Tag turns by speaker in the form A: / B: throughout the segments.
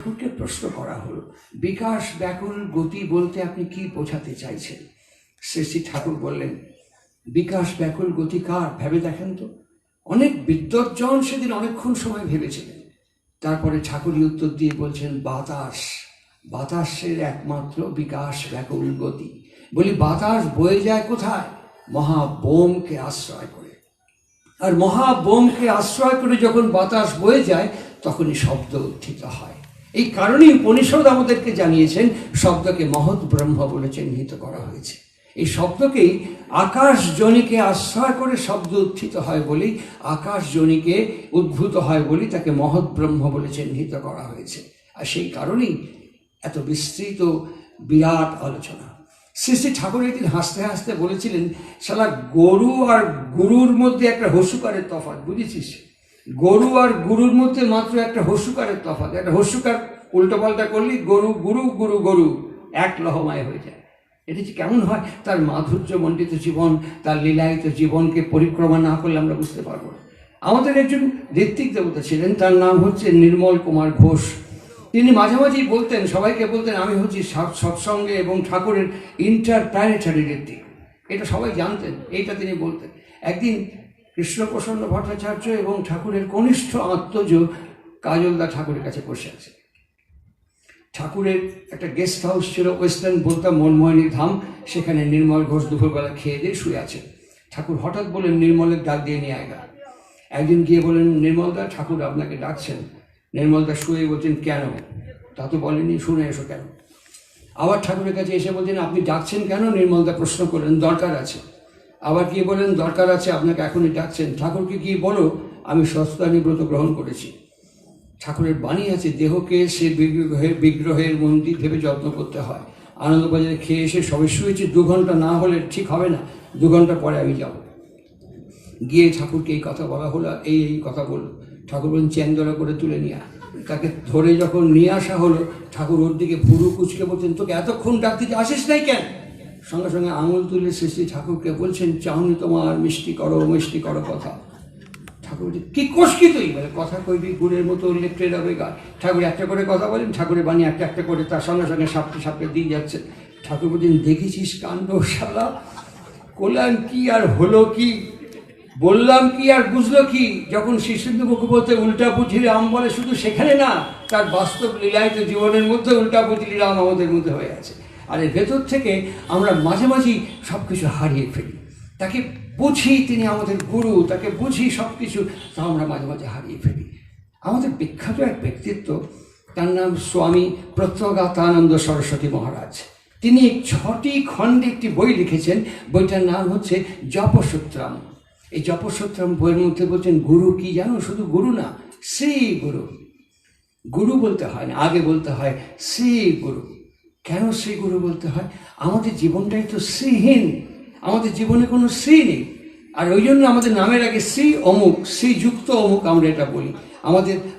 A: ঠাকুরকে প্রশ্ন করা হলো, বিকাশ ব্যাকুল গতি বলতে আপনি কি বোঝাতে চাইছেন? শ্রী শ্রী ঠাকুর বললেন, বিকাশ ব্যাকুল গতি কার, ভেবে দেখেন তো। অনেক বিদ্বজ্জন সেদিন অনেকক্ষণ সময় ভেবেছিলেন। তারপরে ঠাকুরই উত্তর দিয়ে বলছেন, বাতাস, বাতাসের একমাত্র বিকাশ ব্যাকুল গতি। বলি, বাতাস বয়ে যায় কোথায়? মহাবোমকে আশ্রয় করে। আর মহাবোমকে আশ্রয় করে যখন বাতাস বয়ে যায় তখনই শব্দ উত্থিত হয়। এই কারণেই উপনিষদ আমাদেরকে জানিয়েছেন শব্দকে মহৎ ব্রহ্ম বলে চিহ্নিত করা হয়েছে। এই শব্দকেই আকাশজনীকে আশ্রয় করে শব্দ উত্থিত হয় বলেই, আকাশজনীকে উদ্ভূত হয় বলেই তাকে মহৎ ব্রহ্ম বলে চিহ্নিত করা হয়েছে। আর সেই কারণেই এত বিস্তৃত বিরাট আলোচনা। শ্রী শ্রী ঠাকুর একদিন হাসতে হাসতে বলেছিলেন, শালা গরু আর গুরুর মধ্যে একটা হস্যকারের তফাৎ, বুঝেছিস? গরু আর গুরুর মধ্যে মাত্র একটা হস্যকারের তফাৎ। একটা হস্যকার উল্টো পাল্টা করলেই গরু গুরু, গুরু গরু, এক লহমায় হয়ে যায়। এটা যে কেমন হয়, তার মাধুর্যমণ্ডিত জীবন, তার লীলায়িত জীবনকে পরিক্রমা না করলে আমরা বুঝতে পারবো না। আমাদের একজন ঋত্বিক দেবতা ছিলেন, তার নাম হচ্ছে নির্মল কুমার ঘোষ। তিনি মাঝে মাঝেই বলতেন, সবাইকে বলতেন, আমি হচ্ছি সৎসঙ্গে এবং ঠাকুরের ইন্টারপ্ল্যানেটারি ঋত্বিক। এটা সবাই জানতেন, এইটা তিনি বলতেন। একদিন কৃষ্ণপ্রসন্ন ভট্টাচার্য এবং ঠাকুরের কনিষ্ঠ আত্মজ কাজলদা ঠাকুরের কাছে বসে আছে। ঠাকুরের একটা গেস্ট হাউস ছিল, ওয়েস্টার্ন বলতাম মনমোহিনী ধাম, সেখানে নির্মল ঘোষ দুপুরবেলা খেয়ে দিয়ে শুয়ে আছে। ঠাকুর হঠাৎ বলেন, নির্মলের ডাক দিয়ে নিয়ে আয়গা। একদিন গিয়ে বলেন, নির্মলদা ঠাকুর আপনাকে ডাকছেন। নির্মলদা শুয়ে বলছেন, কেন? তা তো বলেনি, শুনে এসো কেন। আবার ঠাকুরের কাছে এসে বলছেন, আপনি ডাকছেন কেন? নির্মলদা প্রশ্ন করলেন, দরকার আছে। আবার গিয়ে বলেন, দরকার আছে, আপনাকে এখনই ডাকছেন। ঠাকুরকে গিয়ে বলো আমি সস্তানি ব্রত গ্রহণ করেছি। ঠাকুরের বাণী আছে, দেহকে সে বিগ্রহের মন্দির ভেবে যত্ন করতে হয়। আনন্দবাজারে খেয়ে এসে সবে শুয়েছি, 2 ঘন্টা না হলে ঠিক হবে না, 2 ঘন্টা পরে আমি যাব। গিয়ে ঠাকুরকে এই কথা বলা হলো, এই কথা বললো। ঠাকুর বলেন, চেন্দরা করে তুলে নিয়ে আয়। তাকে ধরে যখন নিয়ে আসা হলো, ঠাকুর ওর দিকে ভুরু কুচকে বলছেন, তোকে এতক্ষণ ডাকতে আসিস নাই কেন? সঙ্গে সঙ্গে আঙুল তুলে শ্রী ঠাকুরকে বলছেন, চাউনি তোমার মিষ্টি করো কথা। ঠাকুর বলছে, কি কোষ কি তুই? বলে, কথা কইবি গুড়ের মতো লেপটে যাবে গা। ঠাকুর একটা করে কথা বলেন, ঠাকুরের বাণী একটা একটা করে তার সঙ্গে সঙ্গে সাপটে দিয়ে যাচ্ছে। ঠাকুর বলছেন, দেখেছিস কাণ্ড শালা, করলাম কি আর হলো কি, বললাম কি আর বুঝলো কি? যখন শীর্ষেন্দু মুখোপাধ্যায় উল্টা পুঁথি রাম বলে, শুধু সেখানে না, তার বাস্তব লীলায়িত জীবনের মধ্যে উল্টা পুঁথি রাম আমাদের মধ্যে হয়ে আছে। আর এর ভেতর থেকে আমরা মাঝে মাঝেই সব কিছু হারিয়ে ফেলি। তাকে বুঝি তিনি আমাদের গুরু, তাকে বুঝি সব কিছু, তা আমরা মাঝে মাঝে হারিয়ে ফেলি। আমাদের বিখ্যাত এক ব্যক্তিত্ব, তার নাম স্বামী প্রত্যগাতানন্দ সরস্বতী মহারাজ। তিনি 6টি খণ্ডে একটি বই লিখেছেন, বইটার নাম হচ্ছে জপসূত্রম। এই জপসূত্রম বইয়ের মধ্যে বলছেন, গুরু কি জানো? শুধু গুরু না, শ্রী গুরু। গুরু বলতে হয় না, আগে বলতে হয় শ্রী গুরু। কেন শ্রী গুরু বলতে হয়? আমাদের জীবনটাই তো শ্রীহীন, আমাদের জীবনে কোনো শ্রী নেই। আর ওই জন্য আমাদের নামের আগে শ্রী অমুক, শ্রীযুক্ত অমুক আমরা এটা বলি।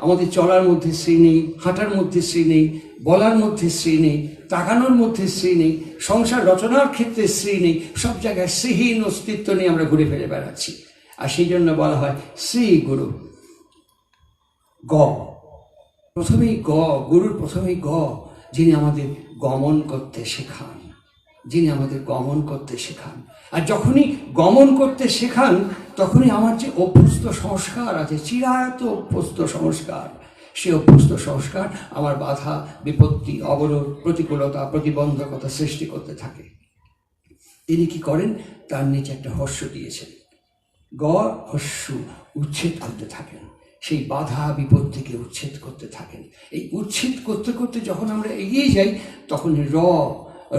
A: আমাদের চলার মধ্যে শ্রী নেই, হাঁটার মধ্যে শ্রী নেই, বলার মধ্যে শ্রী নেই, তাকানোর মধ্যে শ্রী নেই, সংসার রচনার ক্ষেত্রে শ্রী নেই। সব জায়গায় শ্রীহীন অস্তিত্ব নিয়ে আমরা ঘুরে ফিরে বেড়াচ্ছি। আর সেই জন্য বলা হয় শ্রী গুরু। প্রথমেই গুরুর প্রথমেই যিনি আমাদের গমন করতে শেখান, যিনি আমাদের গমন করতে শেখান। আর যখনই গমন করতে শেখান, তখনই আমার যে অভ্যস্ত সংস্কার আছে, চিরায়ত অভ্যস্ত সংস্কার, সে অভ্যস্ত সংস্কার আমার বাধা, বিপত্তি, অবরোধ, প্রতিকূলতা, প্রতিবন্ধকতা সৃষ্টি করতে থাকে। তিনি কি করেন? তার নিচে একটা হস্য দিয়েছেন, হস্য উচ্ছেদ করতে থাকেন। সেই বাধা বিপত্তিকে উচ্ছেদ করতে থাকেন। এই উচ্ছেদ করতে করতে যখন আমরা এগিয়ে যাই, তখন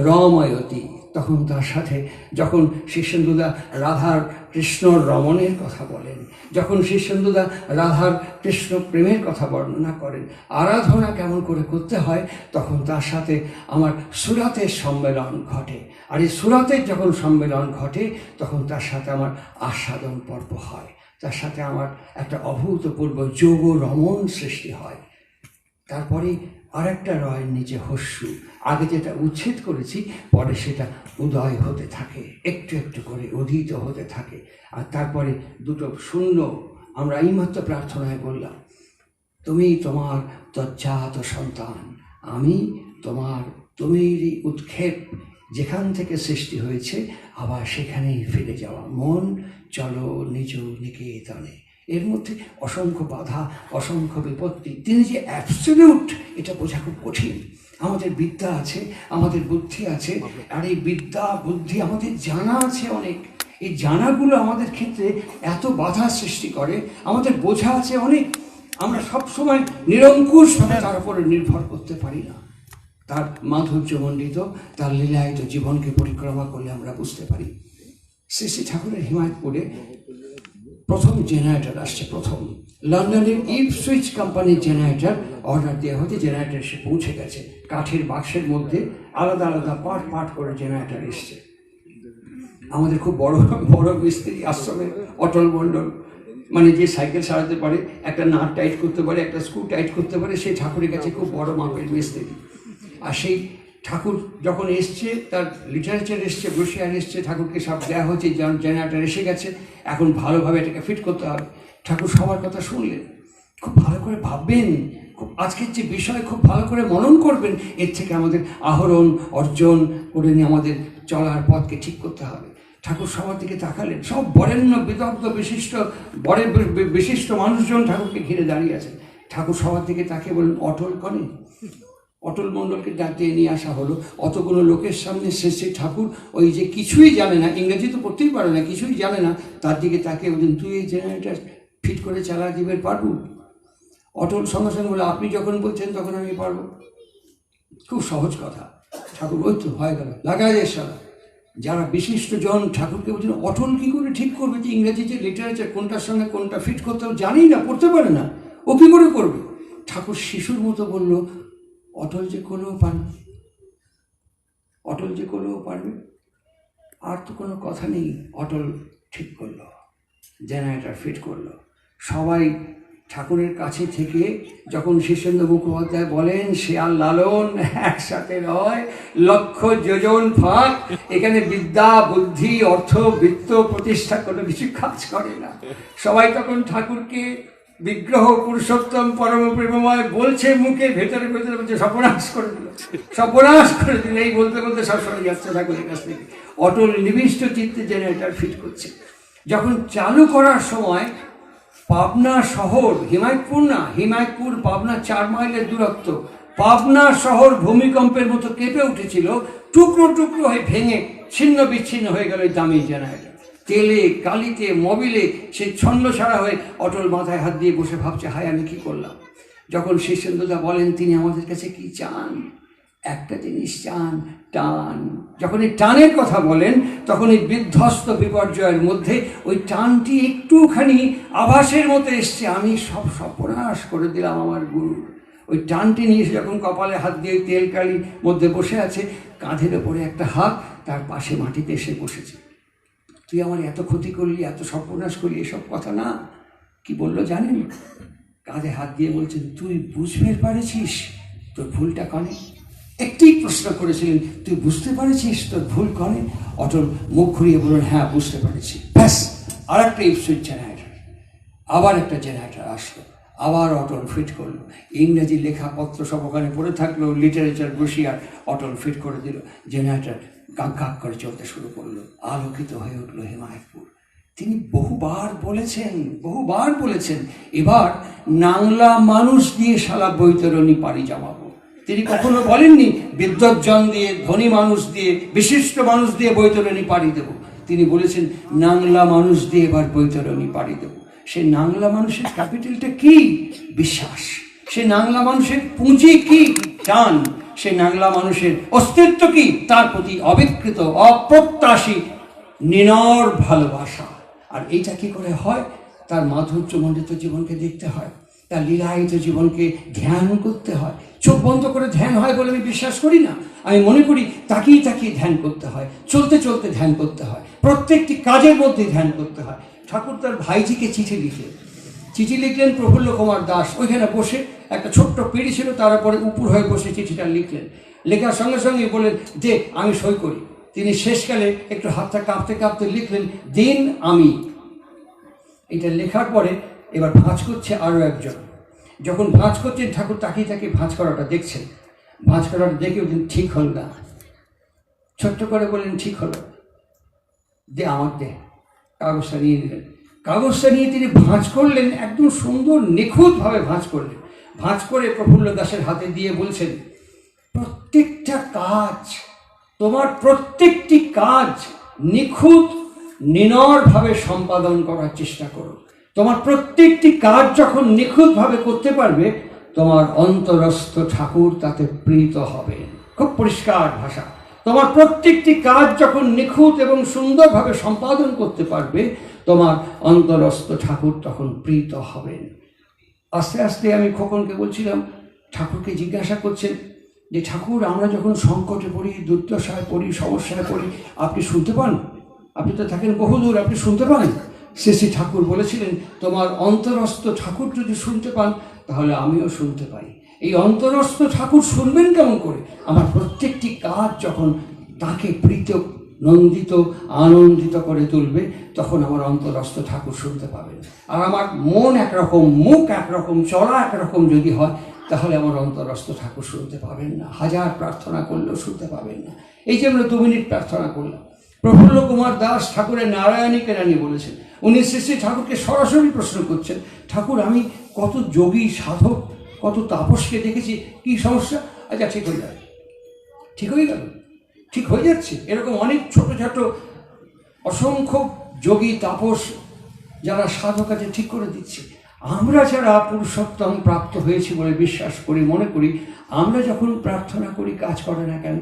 A: রময়তী, তখন তার সাথে যখন শীর্ষেন্দুদা রাধার কৃষ্ণ রমণের কথা বলেন, যখন শীর্ষেন্দুদা রাধার কৃষ্ণ প্রেমের কথা বর্ণনা করেন, আরাধনা কেমন করে করতে হয়, তখন তার সাথে আমার সুরাতের সম্মেলন ঘটে। আর এই সুরাতের যখন সম্মেলন ঘটে, তখন তার সাথে আমার আস্বাদন পর্ব হয়, তার সাথে আমার একটা অভূতপূর্ব যোগ রমণ সৃষ্টি হয়। তারপরে আরেকটা রয়ের নিচে হস্যু, আগে যেটা উচ্ছেদ করেছি, পরে সেটা উদয় হতে থাকে, একটু একটু করে উদিত হতে থাকে। আর তারপরে দুটো শূন্য, আমরা এইমাত্র প্রার্থনায় বললাম, তুমি তোমার তজ্জাত সন্তান, আমি তুমিরই উৎক্ষেপ, যেখান থেকে সৃষ্টি হয়েছে আবার সেখানেই ফিরে যাওয়া। মন চলো নিজ নিকেতনে। এর মধ্যে অসংখ্য বাধা, অসংখ্য বিপত্তি। তিনি যে অ্যাবসলিউট, এটা বোঝা খুব কঠিন। আমাদের বিদ্যা আছে, আমাদের বুদ্ধি আছে, আর এই বিদ্যা বুদ্ধি আমাদের জানা আছে অনেক। এই জানাগুলো আমাদের ক্ষেত্রে এত বাধা সৃষ্টি করে। আমাদের বোঝা আছে অনেক, আমরা সবসময় নিরঙ্কুশভাবে তার উপরে নির্ভর করতে পারি না। তার মাধুর্যমণ্ডিত, তার লীলায়িত জীবনকে পরিক্রমা করলে আমরা বুঝতে পারি। শ্রী শ্রী ঠাকুরের হিমায়তপুরে প্রথম জেনারেটর আসছে, প্রথম লন্ডনের ইপসুইচ কোম্পানির জেনারেটর অর্ডার দেওয়া হতে জেনারেটর এসে পৌঁছে গেছে। কাঠের বাক্সের মধ্যে আলাদা আলাদা পার্ট পার্ট করে জেনারেটর এসছে। আমাদের খুব বড় বড় মিস্ত্রি আশ্রমে অটল মণ্ডল, মানে যে সাইকেল সারাতে পারে, একটা নাট টাইট করতে পারে, একটা স্ক্রু টাইট করতে পারে, সেই ঠাকুরের কাছে খুব বড় মাপের মিস্ত্রি। আর সেই ঠাকুর যখন এসছে, তার লিটারেচার এসছে, ব্রোশিয়ার এসছে, ঠাকুরকে সব দেওয়া হচ্ছে, জেনারেটর এসে গেছে, এখন ভালোভাবে এটাকে ফিট করতে হবে। ঠাকুর সবার কথা শুনলেন, খুব ভালো করে ভাববেন, খুব আজকের যে বিষয় খুব ভালো করে মনন করবেন। এর থেকে আমাদের আহরণ অর্জন করে নিয়ে আমাদের চলার পথকে ঠিক করতে হবে। ঠাকুর সবার দিকে তাকালেন, সব বরেণ্য বিদগ্ধ বিশিষ্ট মানুষজন ঠাকুরকে ঘিরে দাঁড়িয়ে আছেন। ঠাকুর সবার দিকে তাকিয়ে বললেন, অটল কনে। অটল মণ্ডলকে ডাকিয়ে নিয়ে আসা হলো। অতগুলো লোকের সামনে শ্রী ঠাকুর ওই যে কিছুই জানে না, ইংরেজি তো পড়তেই পারে না, কিছুই জানে না, তার দিকে তাকিয়ে বললেন, তুই এই জেনারেটর ফিট করে চালা দিবে পারবো? অটল সঙ্গে সঙ্গে বলে, আপনি যখন বলছেন তখন আমি পারবো। খুব সহজ কথা। ঠাকুর ওই তো হয়ে গেল, লাগাই যায় সারা। যারা বিশিষ্ট জন ঠাকুরকে বলছেন, অটল কী করে ঠিক করবে যে ইংরেজি যে লিটারেচার কোনটার সঙ্গে কোনটা ফিট করতে হবে জানেই না, পড়তে পারে না, ও কী করে করবে? ঠাকুর শিশুর মতো বলল, অটল যে করলেও পারবে, অটল যে করলেও পারবে। আর তো কোনো কথা নেই। অটল ঠিক করলো, জেনারেটর ফিট করলো। সবাই ঠাকুরের কাছে থেকে যখন শীর্ষেন্দু মুখোপাধ্যায় বলেন, শেয়াল লালন একসাথে রয় লক্ষ যোজন ফাঁক, এখানে বিদ্যা বুদ্ধি অর্থ বৃত্ত প্রতিষ্ঠা কোনো কিছু কাজ করে না। সবাই তখন ঠাকুরকে বিগ্রহ পুরুষোত্তম পরম প্রেমময় বলছে, মুখে ভেতরে ভেতরে বলছে, সর্বনাশ করে দিল, সর্বনাশ করে দিল। এই বলতে বলতে সব সরে যাচ্ছে ঠাকুরের কাছ থেকে। অটল নিবিষ্ট চিত্তে জেনারেটর ফিট করছে। যখন চালু করার সময় পাবনা শহর, হিমায়তপুর না, হিমায়তপুর পাবনা 4 মাইলের দূরত্ব, পাবনা শহর ভূমিকম্পের মতো কেঁপে উঠেছিল, টুকরো টুকরো হয়ে ভেঙে ছিন্ন বিচ্ছিন্ন হয়ে গেল এই দামি জেনারেটর। তেলে কালিতে মোবিলে সেই ছন্ন ছাড়া হয়ে অটল মাথায় হাত দিয়ে বসে ভাবছে, হায় আমি কি করলাম। যখন শীর্ষেন্দুদা বলেন তিনি আমাদের কাছে কি চান, একটা জিনিস চান, টান। যখন এই টানের কথা বলেন তখন এই বিধ্বস্ত বিপর্যয়ের মধ্যে ওই টানটি একটুখানি আভাসের মতো এসছে, আমি সব সর্বনাশ করে দিলাম আমার গুরু। ওই টানটি নিয়ে এসে যখন কপালে হাত দিয়ে তেল কালির মধ্যে বসে আছে, কাঁধের ওপরে একটা হাত, তার পাশে মাটিতে এসে বসেছে। তুই আমার এত ক্ষতি করলি, এত সর্বনাশ করলি, এসব কথা না। কি বললো জানেন? কাঁধে হাত দিয়ে বলছেন, তুই বুঝতে পারেছিস তোর ভুলটা কনে? একটি প্রশ্ন করেছিলেন, তুই বুঝতে পারেছিস তোর ভুল কনে? অটল মুখ ঘুরিয়ে বললেন, হ্যাঁ বুঝতে পারেছি। ব্যাস, আর একটা ইপসুইচ জেনারেটর, আবার একটা জেনারেটর আসলো, আবার অটল ফিট করলো। ইংরেজি লেখাপত্র সব ওখানে পড়ে থাকলো, লিটারেচার ব্রোশিয়ার, অটল ফিট করে দিল। জেনারেটর গাক গাক করে চলতে শুরু করলো। আলোকিত হয়ে উঠলো হিমায়তপুর। তিনি বহুবার বলেছেন, এবার নাংলা মানুষ দিয়ে শালা বৈতরণী পাড়ি জমাবো। তিনি কখনো বলেননি বিদ্বজ্জন দিয়ে, ধনী মানুষ দিয়ে, বিশিষ্ট মানুষ দিয়ে বৈতরণী পাড়ি দেব। তিনি বলেছেন নাংলা মানুষ দিয়ে এবার বৈতরণী পাড়ি দেব। সে নাংলা মানুষের ক্যাপিটালটা কি? বিশ্বাস। সে নাংলা মানুষের পুঁজি কি? টান। সে নাংলা মানুষের অস্তিত্ব কি? তার প্রতি অবিকৃত অপ্রত্যাশী নিনর ভালোবাসা। আর এইটা কি করে হয়? তার মাধুর্যমণ্ডিত জীবনকে দেখতে হয়, তার লীলায়িত জীবনকে ধ্যান করতে হয়। চোখ বন্ধ করে ধ্যান হয় বলে আমি বিশ্বাস করি না। আমি মনে করি তাকিয়ে তাকিয়ে ধ্যান করতে হয়, চলতে চলতে ধ্যান করতে হয়, প্রত্যেকটি কাজের মধ্যে ধ্যান করতে হয়। ঠাকুর তার ভাইজিকে চিঠি লিখলেন প্রফুল্ল কুমার দাস। ওইখানে বসে একটা ছোট্ট পিঁড়ি ছিল, তার উপরে উপর হয়ে বসে চিঠিটা লিখলেন। লেখার সঙ্গে সঙ্গে বললেন, যে আমি সই করি। তিনি শেষকালে একটু হাতটা কাঁপতে কাঁপতে লিখলেন, দিন আমি। এটা লেখার পরে এবার ভাঁজ করছে আরও একজন। যখন ভাঁজ করছেন ঠাকুর তাকিয়ে তাকিয়ে ভাঁজ করাটা দেখছেন। ভাঁজ করাটা দেখে বলছেন ঠিক হল না, ছোট্ট করে বললেন ঠিক হলো, দে আমার দে। কাগজটা নিয়ে নিলেন, কাগজটা নিয়ে তিনি ভাঁজ করলেন, একদম সুন্দর নিখুঁতভাবে ভাঁজ করলেন। ভাঁজ করে প্রফুল্ল দাসের হাতে দিয়ে বলছেন, প্রত্যেকটা কাজ, তোমার প্রত্যেকটি কাজ নিখুঁত নিনড়ভাবে সম্পাদন করার চেষ্টা করো। তোমার প্রত্যেকটি কাজ যখন নিখুঁতভাবে করতে পারবে, তোমার অন্তরস্থ ঠাকুর তাতে প্রীত হবে। খুব পরিষ্কার ভাষা। তোমার প্রত্যেকটি কাজ যখন নিখুঁত এবং সুন্দরভাবে সম্পাদন করতে পারবে, তোমার অন্তরস্থ ঠাকুর তখন প্রীত হবেন। আস্তে আস্তে আমি খোকনকে বলছিলাম, ঠাকুরকে জিজ্ঞাসা করছেন যে ঠাকুর, আমরা যখন সংকটে পড়ি, দুর্দশায় পড়ি, সমস্যায় পড়ি, আপনি শুনতে পান? আপনি তো থাকেন বহুদূর, আপনি শুনতে পান? শ্রী ঠাকুর বলেছিলেন, তোমার অন্তরস্থ ঠাকুর যদি শুনতে পান, তাহলে আমিও শুনতে পাই। এই অন্তরস্থ ঠাকুর শুনবেন কেমন করে? আমার প্রত্যেকটি কাজ যখন তাকে প্রীত, নন্দিত, আনন্দিত করে তুলবে, তখন আমার অন্তরস্থ ঠাকুর শুনতে পাবেন। আর আমার মন একরকম, মুখ একরকম, চলা একরকম যদি হয়, তাহলে আমার অন্তরস্থ ঠাকুর শুনতে পাবেন না। হাজার প্রার্থনা করলেও শুনতে পাবেন না। এই যে আমরা 2 মিনিট প্রার্থনা করলাম, প্রফুল্ল কুমার দাস ঠাকুরের নারায়ণী কেরানি বলেছেন, উনি শ্রী ঠাকুরকে সরাসরি প্রশ্ন করছেন, ঠাকুর আমি কত যোগী সাধক, কত তাপসকে দেখেছি, কি সমস্যা? আচ্ছা ঠিক হয়ে যাবে, ঠিক হয়ে গেল, ঠিক হয়ে যাচ্ছে। এরকম অনেক ছোট ছোট অসংখ্য যোগী তাপস যারা সাধক আছে, ঠিক করে দিচ্ছে। আমরা যারা পুরুষোত্তম প্রাপ্ত হয়েছি বলে বিশ্বাস করি, মনে করি, আমরা যখন প্রার্থনা করি কাজ করে না কেন?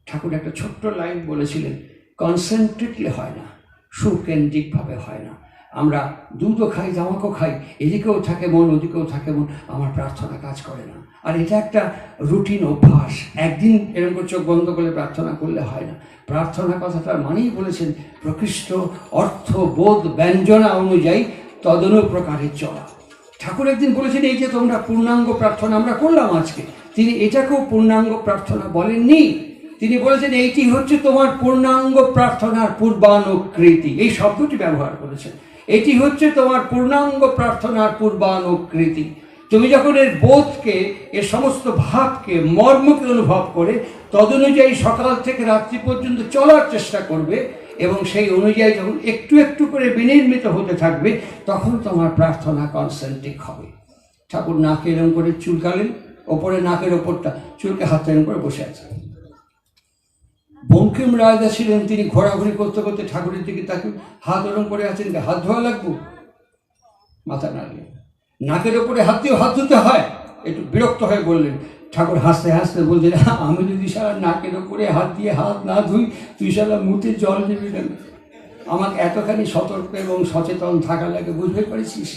A: ঠাকুর একটা ছোট্ট লাইন বলেছিলেন, কনসেন্ট্রেটলি হয় না, সুকেন্দ্রিকভাবে হয় না। আমরা দুধও খাই, জামাকও খাই, এদিকেও থাকে মন, ওদিকেও থাকে মন, আমার প্রার্থনা কাজ করে না। আর এটা একটা রুটিন অভ্যাস। একদিন এরকম করে চোখ বন্ধ করে প্রার্থনা করলে হয় না। প্রার্থনা কথাটার মানেই বলেছেন প্রকৃষ্ট অর্থ বোধ ব্যঞ্জনা অনুযায়ী তদনুপ্রকারে চলা। ঠাকুর একদিন বলেছেন, এই যে তোমরা পূর্ণাঙ্গ প্রার্থনা আমরা করলাম আজকে, তিনি এটাকেও পূর্ণাঙ্গ প্রার্থনা বলেননি। তিনি বলেছেন এইটি হচ্ছে তোমার পূর্ণাঙ্গ প্রার্থনার পূর্বানুকৃতি। এই শব্দটি ব্যবহার করেছেন, এটি হচ্ছে তোমার পূর্ণাঙ্গ প্রার্থনার পূর্বানুকৃতি। তুমি যখন এর বোধকে, এর সমস্ত ভাবকে, মর্মকে অনুভব করে তদনুযায়ী সকাল থেকে রাত্রি পর্যন্ত চলার চেষ্টা করবে, এবং সেই অনুযায়ী যখন একটু একটু করে বিনির্মিত হতে থাকবে, তখন তোমার প্রার্থনা কনসেন্ট্রিক হবে। ঠাকুর নাকে এরম করে চুলকালেন, ওপরে নাকের ওপরটা চুলকে হাত এরম করে বসে আছে। বঙ্কিম রায়দা ছিলেন, তিনি ঘোরাঘুরি করতে করতে ঠাকুরের দিকে তাকে হাত ওরম করে আছেন, হাত ধোয়া লাগবো, মাথা নাড়লেন। নাকের ওপরে হাত দিয়ে হাত ধুতে হয়, একটু বিরক্ত হয়ে বললেন। ঠাকুর হাসতে হাসতে বললেন, আমি যদি সারা নাকের ওপরে হাত দিয়ে হাত না ধুই, তুই সারা মুখে জল নেবি কেন? আমাকে এতখানি সতর্ক এবং সচেতন থাকা লাগে, বুঝতে পারছিস?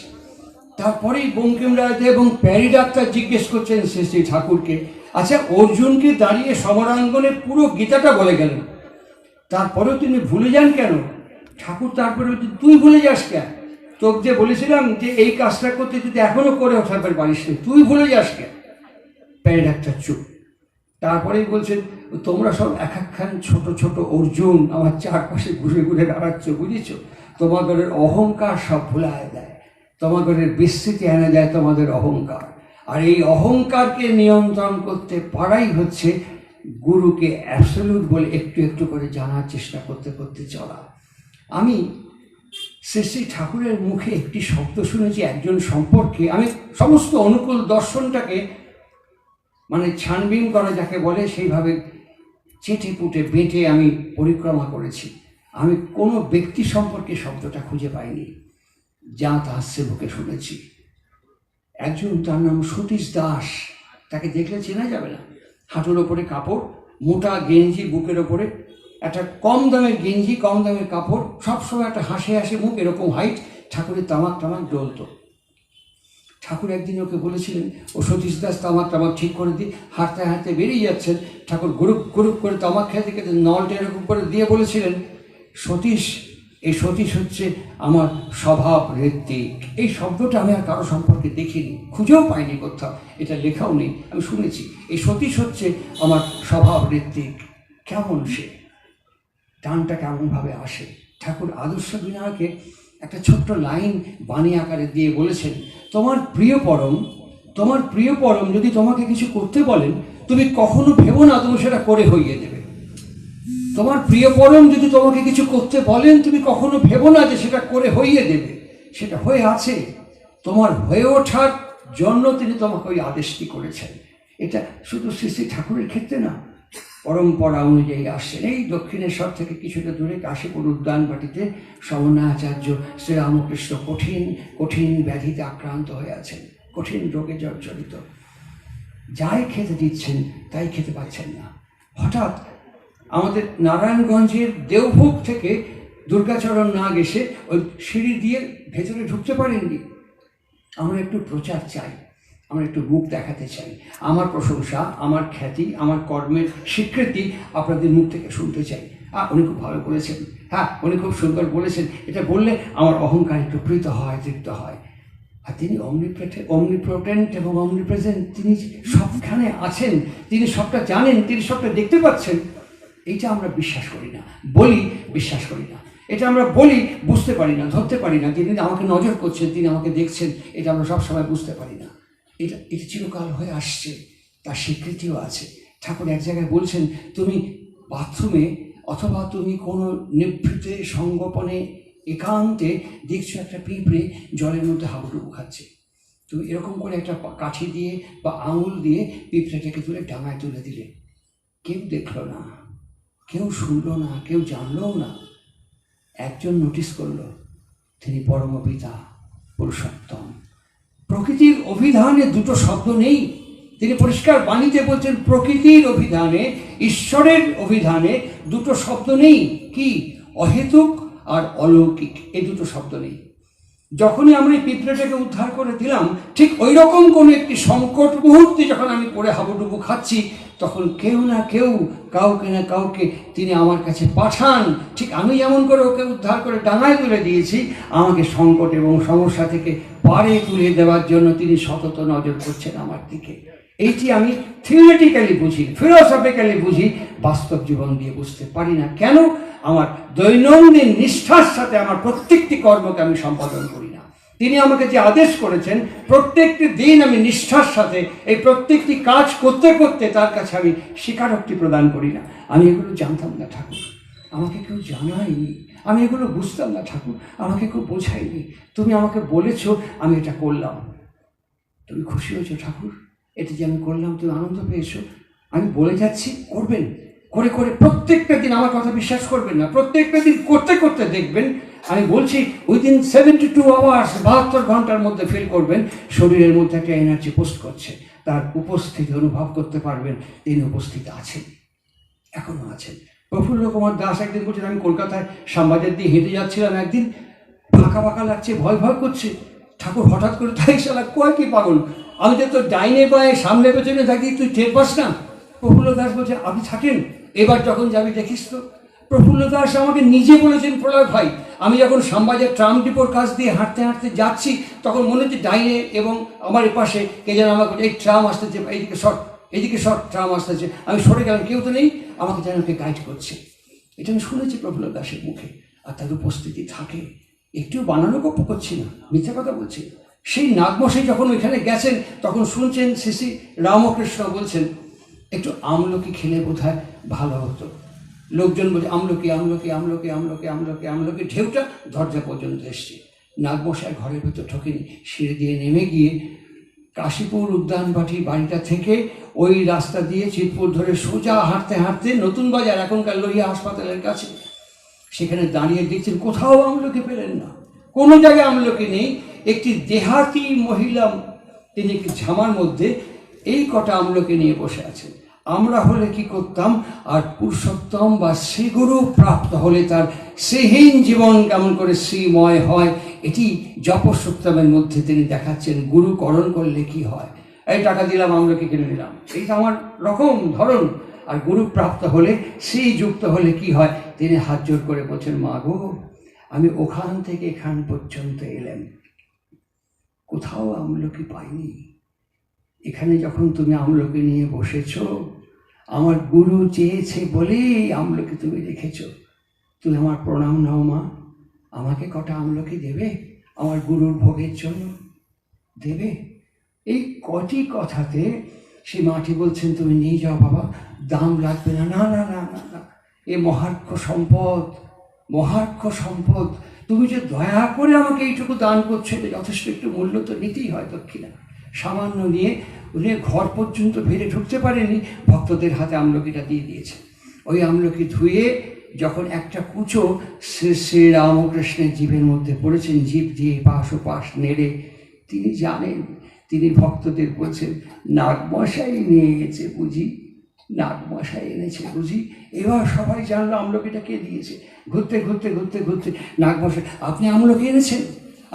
A: তারপরেই বঙ্কিম রায়দা এবং প্যারি ডাক্তার জিজ্ঞেস করছেন শ্রী ঠাকুরকে, আচ্ছা অর্জুনকে দাঁড়িয়ে সমরাঙ্গনে পুরো গীতাটা বলে গেলেন, তারপরেও তিনি ভুলে যান কেন? ঠাকুর তারপরে তুই ভুলে যাস কেন? তোকে যে বলেছিলাম যে এই কাজটা করতে, তুই এখনো করে ওঠাবার পারিস নি, তুই ভুলে যাস কেন? প্যারি ডাক্তার চুপ। তারপরেই বলছেন, তোমরা সব এক একখান ছোট ছোট অর্জুন আমার চারপাশে ঘুরে ঘুরে দাঁড়াচ্ছ, বুঝেছ? তোমাদের অহংকার সব ভুলায় দেয়, তোমাদের বিস্তৃতি এনে দেয় তোমাদের অহংকার। আর এই অহংকারকে নিয়ন্ত্রণ করতে পারাই হচ্ছে গুরুকে অ্যাবসলিউট বলে একটু একটু করে জানার চেষ্টা করতে করতে চলা। আমি শ্রী ঠাকুরের মুখে একটি শব্দ শুনেছি একজন সম্পর্কে। আমি সমস্ত অনুকূল দর্শনটাকে, মানে ছানবিন করা যাকে বলে, সেইভাবে চেটে পুটে বেঁটে আমি পরিক্রমা করেছি। আমি কোনো ব্যক্তি সম্পর্কে শব্দটা খুঁজে পাইনি, যা আসছে মুখে শুনেছি। একজন, তার নাম সতীশ দাস, তাকে দেখলে চেনা যাবে না। হাঁটুর ওপরে কাপড়, মোটা গেঞ্জি বুকের ওপরে, একটা কম দামের গেঞ্জি, কম দামের কাপড়, সবসময় একটা হাসে হাসে মুখ, এরকম হাইট। ঠাকুরের তামাক টামাক জ্বলত। ঠাকুর একদিন ওকে বলেছিলেন, ও সতীশ দাস তামাক টামাক ঠিক করে দিই। হাঁটতে হাঁটতে বেরিয়ে যাচ্ছেন, ঠাকুর গুরুপ গুরুপ করে তামাক খেতে খেতে নলটা এরকম করে দিয়ে বলেছিলেন, সতীশ, এই সতীশ হচ্ছে আমার স্বভাব ঋত্বিক। এই শব্দটা আমি আর কারো সম্পর্কে দেখিনি, খুঁজেও পাইনি কোথাও, এটা লেখাও নেই, আমি শুনেছি। এই সতীশ হচ্ছে আমার স্বভাব ঋত্বিক। কেমন সে, টানটা কেমনভাবে আসে। ঠাকুর আদর্শ বিনায়কে একটা ছোট্ট লাইন বাণী আকারে দিয়ে বলেছেন, তোমার প্রিয় পরম তোমার প্রিয় পরম যদি তোমাকে কিছু করতে বলেন, তুমি কখনো ভেবো না তুমি সেটা করে হইয়ে দেবে। তোমার প্রিয় পরম যদি তোমাকে কিছু করতে বলেন, তুমি কখনো ভেবো না যে সেটা করে হইয়ে দেবে। সেটা হয়ে আছে, তোমার হয়ে ওঠার জন্য তিনি তোমাকে ওই আদেশটি করেছেন। এটা শুধু শ্রী শ্রী ঠাকুরের ক্ষেত্রে না, পরম্পরা অনুযায়ী আসছেন। এই দক্ষিণেশ্বর থেকে কিছুটা দূরে কাশীপুর উদ্যানবাটিতে সমন্বয়াচার্য শ্রীরামকৃষ্ণ কঠিন কঠিন ব্যাধিতে আক্রান্ত হয়ে আছেন, কঠিন রোগে জর্জরিত। যাই খেতে দিচ্ছেন তাই খেতে পাচ্ছেন না। হঠাৎ আমাদের নারায়ণগঞ্জের দেওভোগ থেকে দুর্গাচরণ নাগ এসে ওই সিঁড়ি দিয়ে ভেতরে ঢুকতে পারেননি। আমরা একটু প্রচার চাই, আমরা একটু মুখ দেখাতে চাই, আমার প্রশংসা, আমার খ্যাতি, আমার কর্মের স্বীকৃতি আপনাদের মুখ থেকে শুনতে চাই। উনি খুব ভালো বলেছেন, হ্যাঁ উনি খুব সুন্দর বলেছেন, এটা বললে আমার অহংকার একটু প্রীত হয়, তৃপ্ত হয়। আর তিনি অমনিপ্রেজেন্ট এবং অমনিপ্রেজেন্ট, তিনি সবখানে আছেন, তিনি সবটা জানেন, তিনি সবটা দেখতে পাচ্ছেন। এইটা আমরা বিশ্বাস করি না, বলি বিশ্বাস করি না। এটা আমরা বলি, বুঝতে পারি না, ধরতে পারি না। তিনি আমাকে নজর করছেন, তিনি আমাকে দেখছেন, এটা আমরা সবসময় বুঝতে পারি না। এটা চিরকাল হয়ে আসছে, তার স্বীকৃতিও আছে। ঠাকুর এক জায়গায় বলছেন, তুমি বাথরুমে অথবা তুমি কোনো নিভৃতে সঙ্গোপনে একান্তে দেখছো একটা পিঁপড়ে জলের মধ্যে হাবুডুবু খাচ্ছে। তুমি এরকম করে একটা কাঠি দিয়ে বা আঙুল দিয়ে পিঁপড়েটাকে তুলে ডাঙায় তুলে দিলে, কেউ দেখলো না, কেউ শুনলো না, কেউ জানলও না। একজন নোটিস করলো, তিনি পরম পিতা পুরুষোত্তম। প্রকৃতির অভিধানে দুটো শব্দ নেই। তিনি পরিষ্কার বাণীতে বলছেন, প্রকৃতির অভিধানে, ঈশ্বরের অভিধানে দুটো শব্দ নেই। কি? অহেতুক আর অলৌকিক, এই দুটো শব্দ নেই। যখনই আমরা এই পিঁপড়েটাকে উদ্ধার করে দিলাম, ঠিক ওই রকম কোনো একটি সংকট মুহূর্তে যখন আমি পড়ে হাবুডুবু খাচ্ছি, তখন কেউ না কেউ, কাউকে না কাউকে তিনি আমার কাছে পাঠান। ঠিক আমি যেমন করে ওকে উদ্ধার করে ডাঙায় তুলে দিয়েছি, আমাকে সংকট এবং সমস্যা থেকে পারে তুলে দেওয়ার জন্য তিনি সতত নজর করছেন আমার দিকে। এইটি আমি থিওরিটিক্যালি বুঝি, ফিলোসফিক্যালি বুঝি, বাস্তব জীবন দিয়ে বুঝতে পারি না। কেন? আমার দৈনন্দিন নিষ্ঠার সাথে আমার প্রত্যেকটি কর্মকে আমি সম্পাদন করি না। তিনি আমাকে যে আদেশ করেছেন, প্রত্যেকটি দিন আমি নিষ্ঠার সাথে এই প্রত্যেকটি কাজ করতে করতে তার কাছে আমি স্বীকারোক্তি প্রদান করি না। আমি এগুলো জানতাম না ঠাকুর, আমাকে কেউ জানায়নি। আমি এগুলো বুঝতাম না ঠাকুর, আমাকে কেউ বোঝায়নি। তুমি আমাকে বলেছো, আমি এটা করলাম। তুমি খুশি হয়েছো ঠাকুর, এটা যে আমি করলাম, তুমি আনন্দ পেয়েছো। আমি বলে যাচ্ছি, করবেন, করে করে প্রত্যেকটা দিন। আমার কথা বিশ্বাস করবেন না, প্রত্যেকটা দিন করতে করতে দেখবেন, আমি বলছি উইদিন 72 আওয়ার্স, 72 ঘন্টার মধ্যে ফিল করবেন শরীরের মধ্যে একটা এনার্জি পোস্ট করছে। তার উপস্থিতি অনুভব করতে পারবেন, তিনি উপস্থিত আছেন, এখনো আছেন। প্রফুল্ল কুমার দাস একদিন বলছেন, আমি কলকাতায় শ্যামবাজার দিয়ে হেঁটে যাচ্ছিলাম, একদিন ফাঁকা ফাঁকা লাগছে, ভয় ভয় করছে। ঠাকুর হঠাৎ করে, তাই শালা কয় কি পাগল, আমি যে তোর ডাইনে বায়ে সামনে পেছনে থাকি, তুই টের পাস না? প্রফুল্ল দাস বলছে, আপনি থাকেন, এবার যখন যাবি দেখিস তো। প্রফুল্ল দাস আমাকে নিজে বলেছেন, প্রলয় ভাই, আমি যখন শ্যামবাজার ট্রাম ডিপোর কাছ দিয়ে হাঁটতে হাঁটতে যাচ্ছি, তখন মনে হচ্ছে ডাইনে এবং আমার পাশে কে যেন আমাকে, এই ট্রাম আসতেছে, এইদিকে শর্ট, এইদিকে শর্ট, ট্রাম আসতেছে। আমি সরে গেলাম, কেউ তো নেই, আমাকে যেন ওকে গাইড করছে। এটা আমি শুনেছি প্রফুল্ল দাসের মুখে। আর তার উপস্থিতি থাকে, একটু বানানো গপ্প করছি না, মিথ্যা কথা বলছি। সেই নাগমশাই যখন ওইখানে গেছেন, তখন শুনছেন শ্রী শ্রী রামকৃষ্ণ বলছেন, একটু আমলকি খেলে বোধহয় ভালো হতো। লোকজন বলছে, আমলকি আমলকি আমলকি আমলকি আমলকি আমলকি, ঢেউটা দরজা পর্যন্ত এসছে। নাগমশাই ঘরের ভেতর ঠকেনি, সিঁড়ি দিয়ে নেমে গিয়ে কাশীপুর উদ্যানবাটি বাড়িটা থেকে ওই রাস্তা দিয়ে চিতপুর ধরে সোজা হাঁটতে হাঁটতে নতুন বাজার, এখনকার লোহিয়া হাসপাতালের কাছে, সেখানে দাঁড়িয়ে দেখছেন কোথাও আমলকি পেলেন না, কোনো জায়গায় আমলকি নেই। একটি দেহাতি মহিলা, তিনি একটি ঝামার মধ্যে এই কটা আমলকি নিয়ে বসে আছেন। আমরা হলে কি করতাম? আর পুরুষোত্তম বা শ্রীগুরু প্রাপ্ত হলে তার শ্রীহীন জীবন কেমন করে শ্রীময় হয়, এটি জপসূক্তমের মধ্যে তিনি দেখাচ্ছেন। গুরুকরণ করলে কি হয়, এই টাকা দিলাম, আমলকি কিনে নিলাম, এইটা আমার রকম ধরন। আর গুরু প্রাপ্ত হলে, শ্রীযুক্ত হলে কি হয়, তিনি হাত জোর করে বলছেন, মা গো, আমি ওখান থেকে এখান পর্যন্ত এলাম, কোথাও আমলকি পাইনি। এখানে যখন তুমি আমলকি নিয়ে বসেছ, আমার গুরু চেয়েছে বলেই আমলকি তুমি রেখেছ। তুমি আমার প্রণাম নাও মা, আমাকে কটা আমলকি দেবে আমার গুরুর ভোগের জন্য? দেবে? এই কটি কথাতে সেই মাটি বলছেন, তুমি নিয়ে যাও বাবা, দাম লাগবে না। না না না না না, এ মহার্ঘ সম্পদ, মহার্ঘ সম্পদ। তুমি যে দয়া করে আমাকে এইটুকু দান করছো, এটা যথেষ্ট, একটু মূল্য তো নিতেই হয় দক্ষিণা। সামান্য নিয়ে উনি ঘর পর্যন্ত ভিড়ে ঢুকতে পারেনি, ভক্তদের হাতে আমলকিটা দিয়ে দিয়েছে। ওই আমলকি ধুয়ে যখন একটা কুচো শ্রী শ্রী রামকৃষ্ণের জীবের মধ্যে পড়েছেন, জীব দিয়ে পাশ ও পাশ নেড়ে, তিনি জানেন, তিনি ভক্তদের বলছেন, নাগমশাই নিয়ে গেছে বুঝি, নাগমশাই এনেছে বুঝি। এবার সবাই জানলো আমলকিটা কে দিয়েছে। ঘুরতে ঘুরতে ঘুরতে ঘুরতে নাগমশাই, আপনি আমলকি এনেছেন,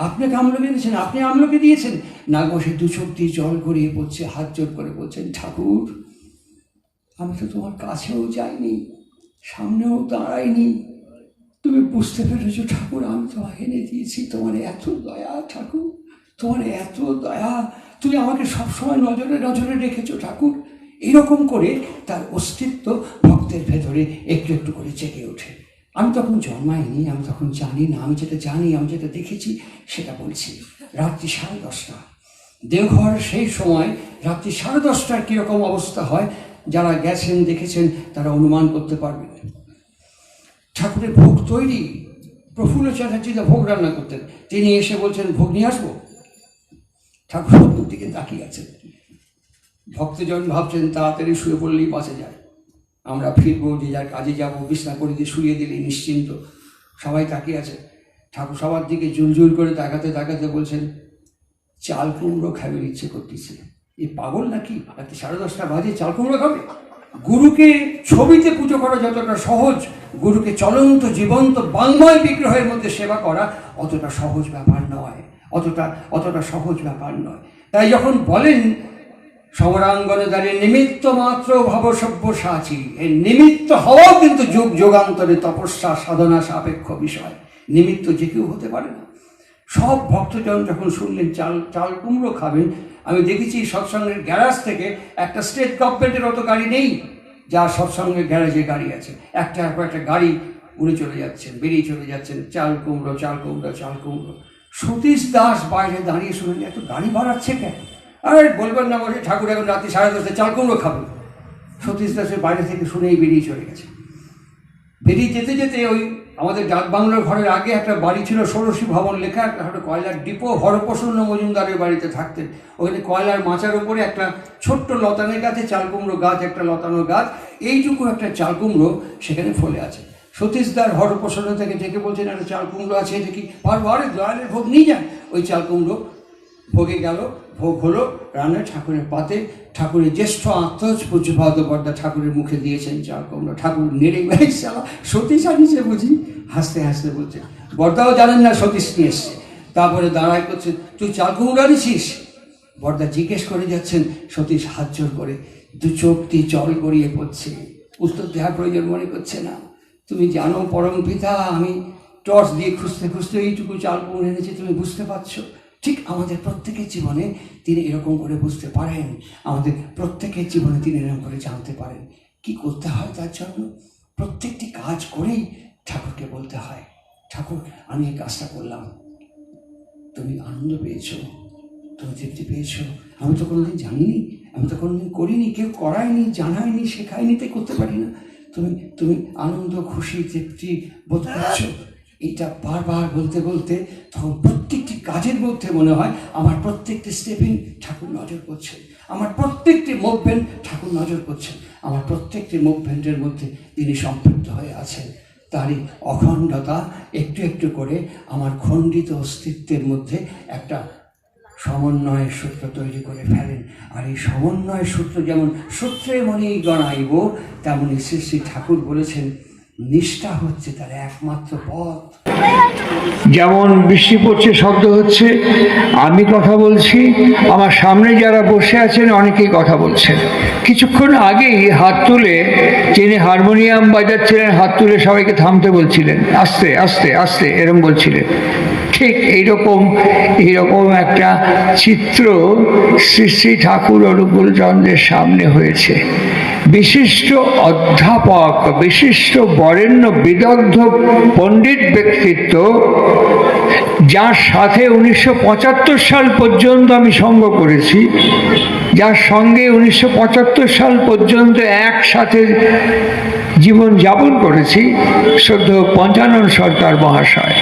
A: আপনাকে আমলকি এনেছেন, আপনি আমলকি দিয়েছেন। নাগমশাই দু চোখ দিয়ে জল গড়িয়ে পড়ছে, হাত জোর করে বলছেন, ঠাকুর আমি তো তোমার কাছেও যাইনি, সামনেও দাঁড়াইনি, তুমি বুঝতে পেরেছো ঠাকুর, আমি তোমাকে এনে দিয়েছি। তোমার এত দয়া ঠাকুর, তোমার এত দয়া, তুমি আমাকে সবসময় নজরে নজরে রেখেছো ঠাকুর। এরকম করে তার অস্তিত্ব ভক্তের ভেতরে একটু একটু করে জেগে ওঠে। আমি তখন জন্মাইনি, আমি তখন জানি না, আমি যেটা জানি, আমি যেটা দেখেছি সেটা বলছি। রাত্রি 10:30, দেওঘর সেই সময় রাত্রি 10:30টার কীরকম অবস্থা হয়, যারা গেছেন দেখেছেন তারা অনুমান করতে পারবেন। ঠাকুরের ভোগ তৈরি, প্রফুল্ল চ্যাটার্জিদা ভোগ রান্না করতেন, তিনি এসে বলছেন, ভোগ নিয়ে আসবো। ঠাকুর সত্যর দিকে তাকিয়ে আছেন। ভক্তজন ভাবছেন তাড়াতাড়ি শুয়ে পড়লেই বাঁচা যায়, আমরা ফিরবো, যে যার কাজে যাবো, বিছনা করে দিয়ে শুয়ে দিলে নিশ্চিন্ত। সবাই তাকিয়ে আছে। ঠাকুর সবার দিকে জুলজুল করে তাকাতে তাকাতে বলছেন, চাল কুমড়ো খাবার ইচ্ছে করতেছে। এই পাগল নাকি, রাত্রি 10:30 বাজে চাল কুমড়ো খাবে? গুরুকে ছবিতে পুজো করা যতটা সহজ, গুরুকে চলন্ত জীবন্ত বাংময় বিগ্রহের মধ্যে সেবা করা অতটা সহজ ব্যাপার নয়, অতটা সহজ ব্যাপার নয়। তাই যখন বলেন সমরাঙ্গনে দাঁড়িয়ে নিমিত্ত মাত্র ভবসভ্য সাচি, এই নিমিত্ত হওয়াও কিন্তু যুগ যুগান্তরে তপস্যা সাধনা সাপেক্ষ বিষয়। নিমিত্ত যে কেউ হতে পারে না। সব ভক্তজন যখন শুনলেন চাল কুমড়ো খাবেন, আমি দেখেছি সৎসঙ্গের গ্যারাজ থেকে একটা স্টেট গভর্নমেন্টের অত গাড়ি নেই, যা সৎসঙ্গের গ্যারাজে গাড়ি আছে, একটার পর একটা গাড়ি উড়ে চলে যাচ্ছেন, বেরিয়ে চলে যাচ্ছেন, চাল কুমড়ো চাল কুমড়ো চাল কুমড়ো। সতীশ দাস বাইরে দাঁড়িয়ে শুনলেন, এত গাড়ি বাড়াচ্ছে কেন? আরে বলবেন না বসে, ঠাকুর এখন রাত্রি 10:30 চাল কুমড়ো খাবেন। সতীশ দাসের বাইরে থেকে শুনেই বেরিয়ে চলে গেছে। বেরিয়ে যেতে যেতে ওই আমাদের ডাক বাংলার ঘরের আগে একটা বাড়ি ছিল, ষোড়শী ভবন লেখা, একটা কয়লার ডিপো, হরপ্রসন্ন মজুমদারের বাড়িতে থাকতেন। ওখানে কয়লার মাচার উপরে একটা ছোট্ট লতানের গাছে চাল কুমড়ো গাছ, একটা লতানো গাছ, এইটুকু একটা চাল কুমড়ো সেখানে ফলে আছে। সতীশদার হরপ্রসন্ন থেকে ডেকে বলছেন, একটা চাল কুমড়ো আছে, এটা কি ঘরে দয়ালের ভোগ নিয়ে যান। ওই চাল কুমড়ো ভোগে গেল, ভোগ হলো, রান্না ঠাকুরের পাতে, ঠাকুরের জ্যেষ্ঠ আত্মজ পূজ্যপাদ বর্দা ঠাকুরের মুখে দিয়েছেন চাল কুমড়ো। ঠাকুর নেড়ে বেড়েছিলাম, সতীশ আনিছে বুঝি, হাসতে হাসতে বলছে। বর্দাও জানেন না সতীশ নিয়ে এসছে। তারপরে দাঁড়ায় করছে, তুই চাল কুমড়ো আনিছিস? বর্দা জিজ্ঞেস করে যাচ্ছেন, সতীশ হাত জোর করে দু চোখ দিয়ে জল গড়িয়ে পড়ছে, উত্তর দেওয়ার প্রয়োজন মনে করছে না। তুমি জানো পরম পিতা, আমি টর্চ দিয়ে খুঁজতে খুঁজতে এইটুকু চাল কুমড়ো এনেছি, তুমি বুঝতে পারছো? ঠিক আমাদের প্রত্যেকের জীবনে তিনি এরকম করে বুঝতে পারেন, আমাদের প্রত্যেকের জীবনে তিনি এরকম করে জানতে পারেন কি করতে হয় তার জন্য। প্রত্যেকটি কাজ করেই ঠাকুরকে বলতে হয়, ঠাকুর আমি এই কাজটা করলাম, তুমি আনন্দ পেয়েছো, তুমি তৃপ্তি পেয়েছো। আমি তো কোনোদিন জানিনি, আমি তো কোনোদিন করিনি, কেউ করায়নি, জানায়নি, শেখায়নি, তাই করতে পারি না। তুমি আনন্দ খুশি তৃপ্তি বোধ করছো। এইটা বারবার বলতে বলতে তখন প্রত্যেকটি কাজের মধ্যে মনে হয় আমার প্রত্যেকটি স্টেপিং ঠাকুর নজর করছেন, আমার প্রত্যেকটি মুভমেন্ট ঠাকুর নজর করছেন, আমার প্রত্যেকটি মুভমেন্টের মধ্যে তিনি সম্পৃক্ত হয়ে আছেন। তারই অখণ্ডতা একটু একটু করে আমার খণ্ডিত অস্তিত্বের মধ্যে একটা সমন্বয়ের সূত্র তৈরি করে ফেলেন। আর এই সমন্বয়ের সূত্র যেমন সূত্রে মনেই গণাইব, তেমনি শ্রী শ্রী ঠাকুর বলেছেন নিষ্ঠা হচ্ছে তার একমাত্র পথ।
B: যেমন বৃষ্টি পড়ছে, শব্দ হচ্ছে, আমি কথা বলছি, আমার সামনে যারা বসে আছেন অনেকেই কথা বলছেন। কিছুক্ষণ আগেই হাত তুলে যিনি হারমোনিয়াম বাজাচ্ছিলেন, হাত তুলে সবাইকে থামতে বলছিলেন, আস্তে আস্তে আস্তে এরকম বলছিলেন। ঠিক এইরকম একটা চিত্র শ্রী শ্রী ঠাকুর অনুকূল চন্দ্রের সামনে হয়েছে। বিশিষ্ট অধ্যাপক, বিশিষ্ট বরেণ্য বিদগ্ধ পণ্ডিত ব্যক্তিত্ব যার সাথে 1975 সাল পর্যন্ত আমি সঙ্গ করেছি, যার সঙ্গে 1975 সাল পর্যন্ত একসাথে জীবন যাপন করেছি, শ্রদ্ধেয় পঞ্চানন সরকার মহাশয়,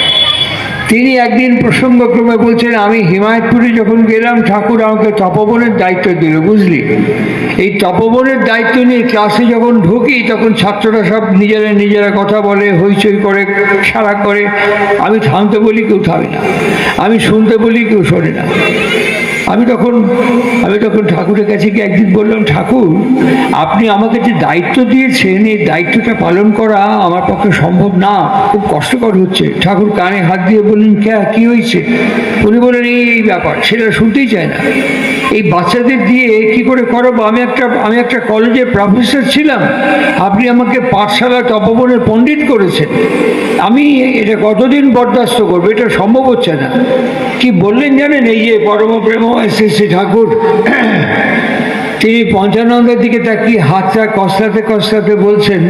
B: তিনি একদিন প্রসঙ্গক্রমে বলছেন, আমি হিমায়তপুরে যখন গেলাম ঠাকুর আমাকে তপবনের দায়িত্ব দিল, বুঝলি। এই তপবনের দায়িত্ব নিয়ে ক্লাসে যখন ঢুকি তখন ছাত্ররা সব নিজেরা নিজেরা কথা বলে, হইচই করে, খেলা করে। আমি থামতে বলি, কেউ থামে না। আমি শুনতে বলি, কেউ শোনে না। আমি তখন ঠাকুরের কাছে গিয়ে একদিন বললাম, ঠাকুর আপনি আমাকে যে দায়িত্ব দিয়েছেন এই দায়িত্বটা পালন করা আমার পক্ষে সম্ভব না, খুব কষ্টকর হচ্ছে। ঠাকুর কানে হাত দিয়ে বললেন, কি হয়েছে? উনি বললেন, এই ব্যাপার, সেটা শুনতেই চায় না। এই বাচ্চাদের দিয়ে কি করে করাবো? আমি একটা কলেজের প্রফেসর ছিলাম, আপনি আমাকে পাঠশালা তপবনের পণ্ডিত করেছেন, আমি এটা কতদিন বরদাস্ত করবো? এটা সম্ভব হচ্ছে না। কি বললেন জানেন? এই যে পরম প্রেম শ্রী ঠাকুর, তিনি পঞ্চানন্দের দিকে তাকিয়ে হাতটা কসলাতে কসলাতে বলছেন,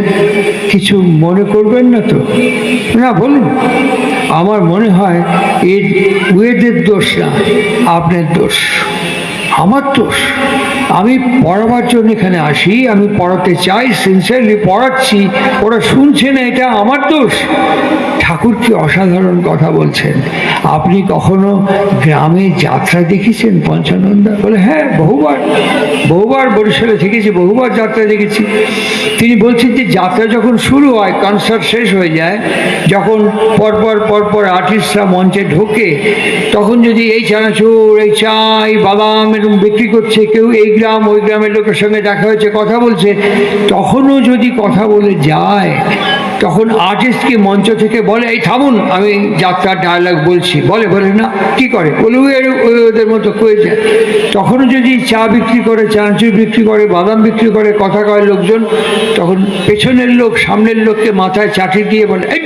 B: কিছু মনে করবেন না তো? না, বলুন। আমার মনে হয় এর ওয়েদের দোষ না, আপনার দোষ। আমার দোষ? আমি পড়াবার জন্য এখানে আসি, আমি পড়াতে চাই, সিনসিয়ারলি পড়াচ্ছি, ওরা শুনছে না, এটা আমার দোষ? ঠাকুর কি অসাধারণ কথা বলছেন। আপনি কখনো গ্রামে যাত্রা দেখেছেন পঞ্চানন্দা? বলে, হ্যাঁ, বহুবার বরিশালে থেকেছি, বহুবার যাত্রা দেখেছি। তিনি বলছেন যে যাত্রা যখন শুরু হয়, কনসার্ট শেষ হয়ে যায়, যখন পরপর আর্টিস্টরা মঞ্চে ঢোকে, তখন যদি এই চানাচুর, এই চা, এই বাদাম এরকম বিক্রি করছে, কেউ এই গ্রাম ওই গ্রামের লোকের সঙ্গে দেখা হয়েছে, কথা বলছে, তখনও যদি কথা বলে যায়, তখন আর্টিস্টকে মঞ্চ থেকে বলে, এই থামুন, আমি যাত্রার ডায়ালগ বলছি। বলে না, কি করে? বলে ওদের মতো কয়ে যায়। তখনও যদি চা বিক্রি করে, চানাচুর বিক্রি করে, বাদাম বিক্রি করে, কথা কয় লোকজন, তখন পেছনের লোক সামনের লোককে মাথায় চাটি দিয়ে বলে, এই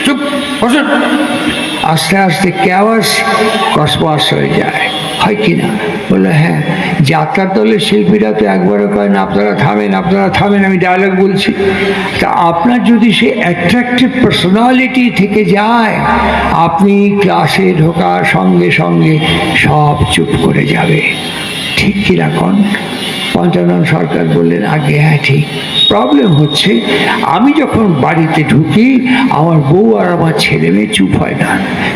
B: চুপ বসুন। আস্তে আস্তে কেওয়াস কসমাস হয়ে যায়, হয় কি না? বললো, হ্যাঁ। যাত্রার দলের শিল্পীরা তো একবারও কয় না, আপনারা থামেন, আমি ডায়লগ বলছি। তা আপনার যদি সে অ্যাট্রাকটিভ পার্সোনালিটি থেকে যায়, আপনি ক্লাসে ঢোকার সঙ্গে সঙ্গে সব চুপ করে যাবে। ঠিক কিরকম? পঞ্চানন সরকার বললেন, আগে হ্যাঁ ঠিক। প্রবলেম হচ্ছে, আমি যখন বাড়িতে ঢুকি আমার বউ আর আমার ছেলে মেয়ে চুপ হয় না।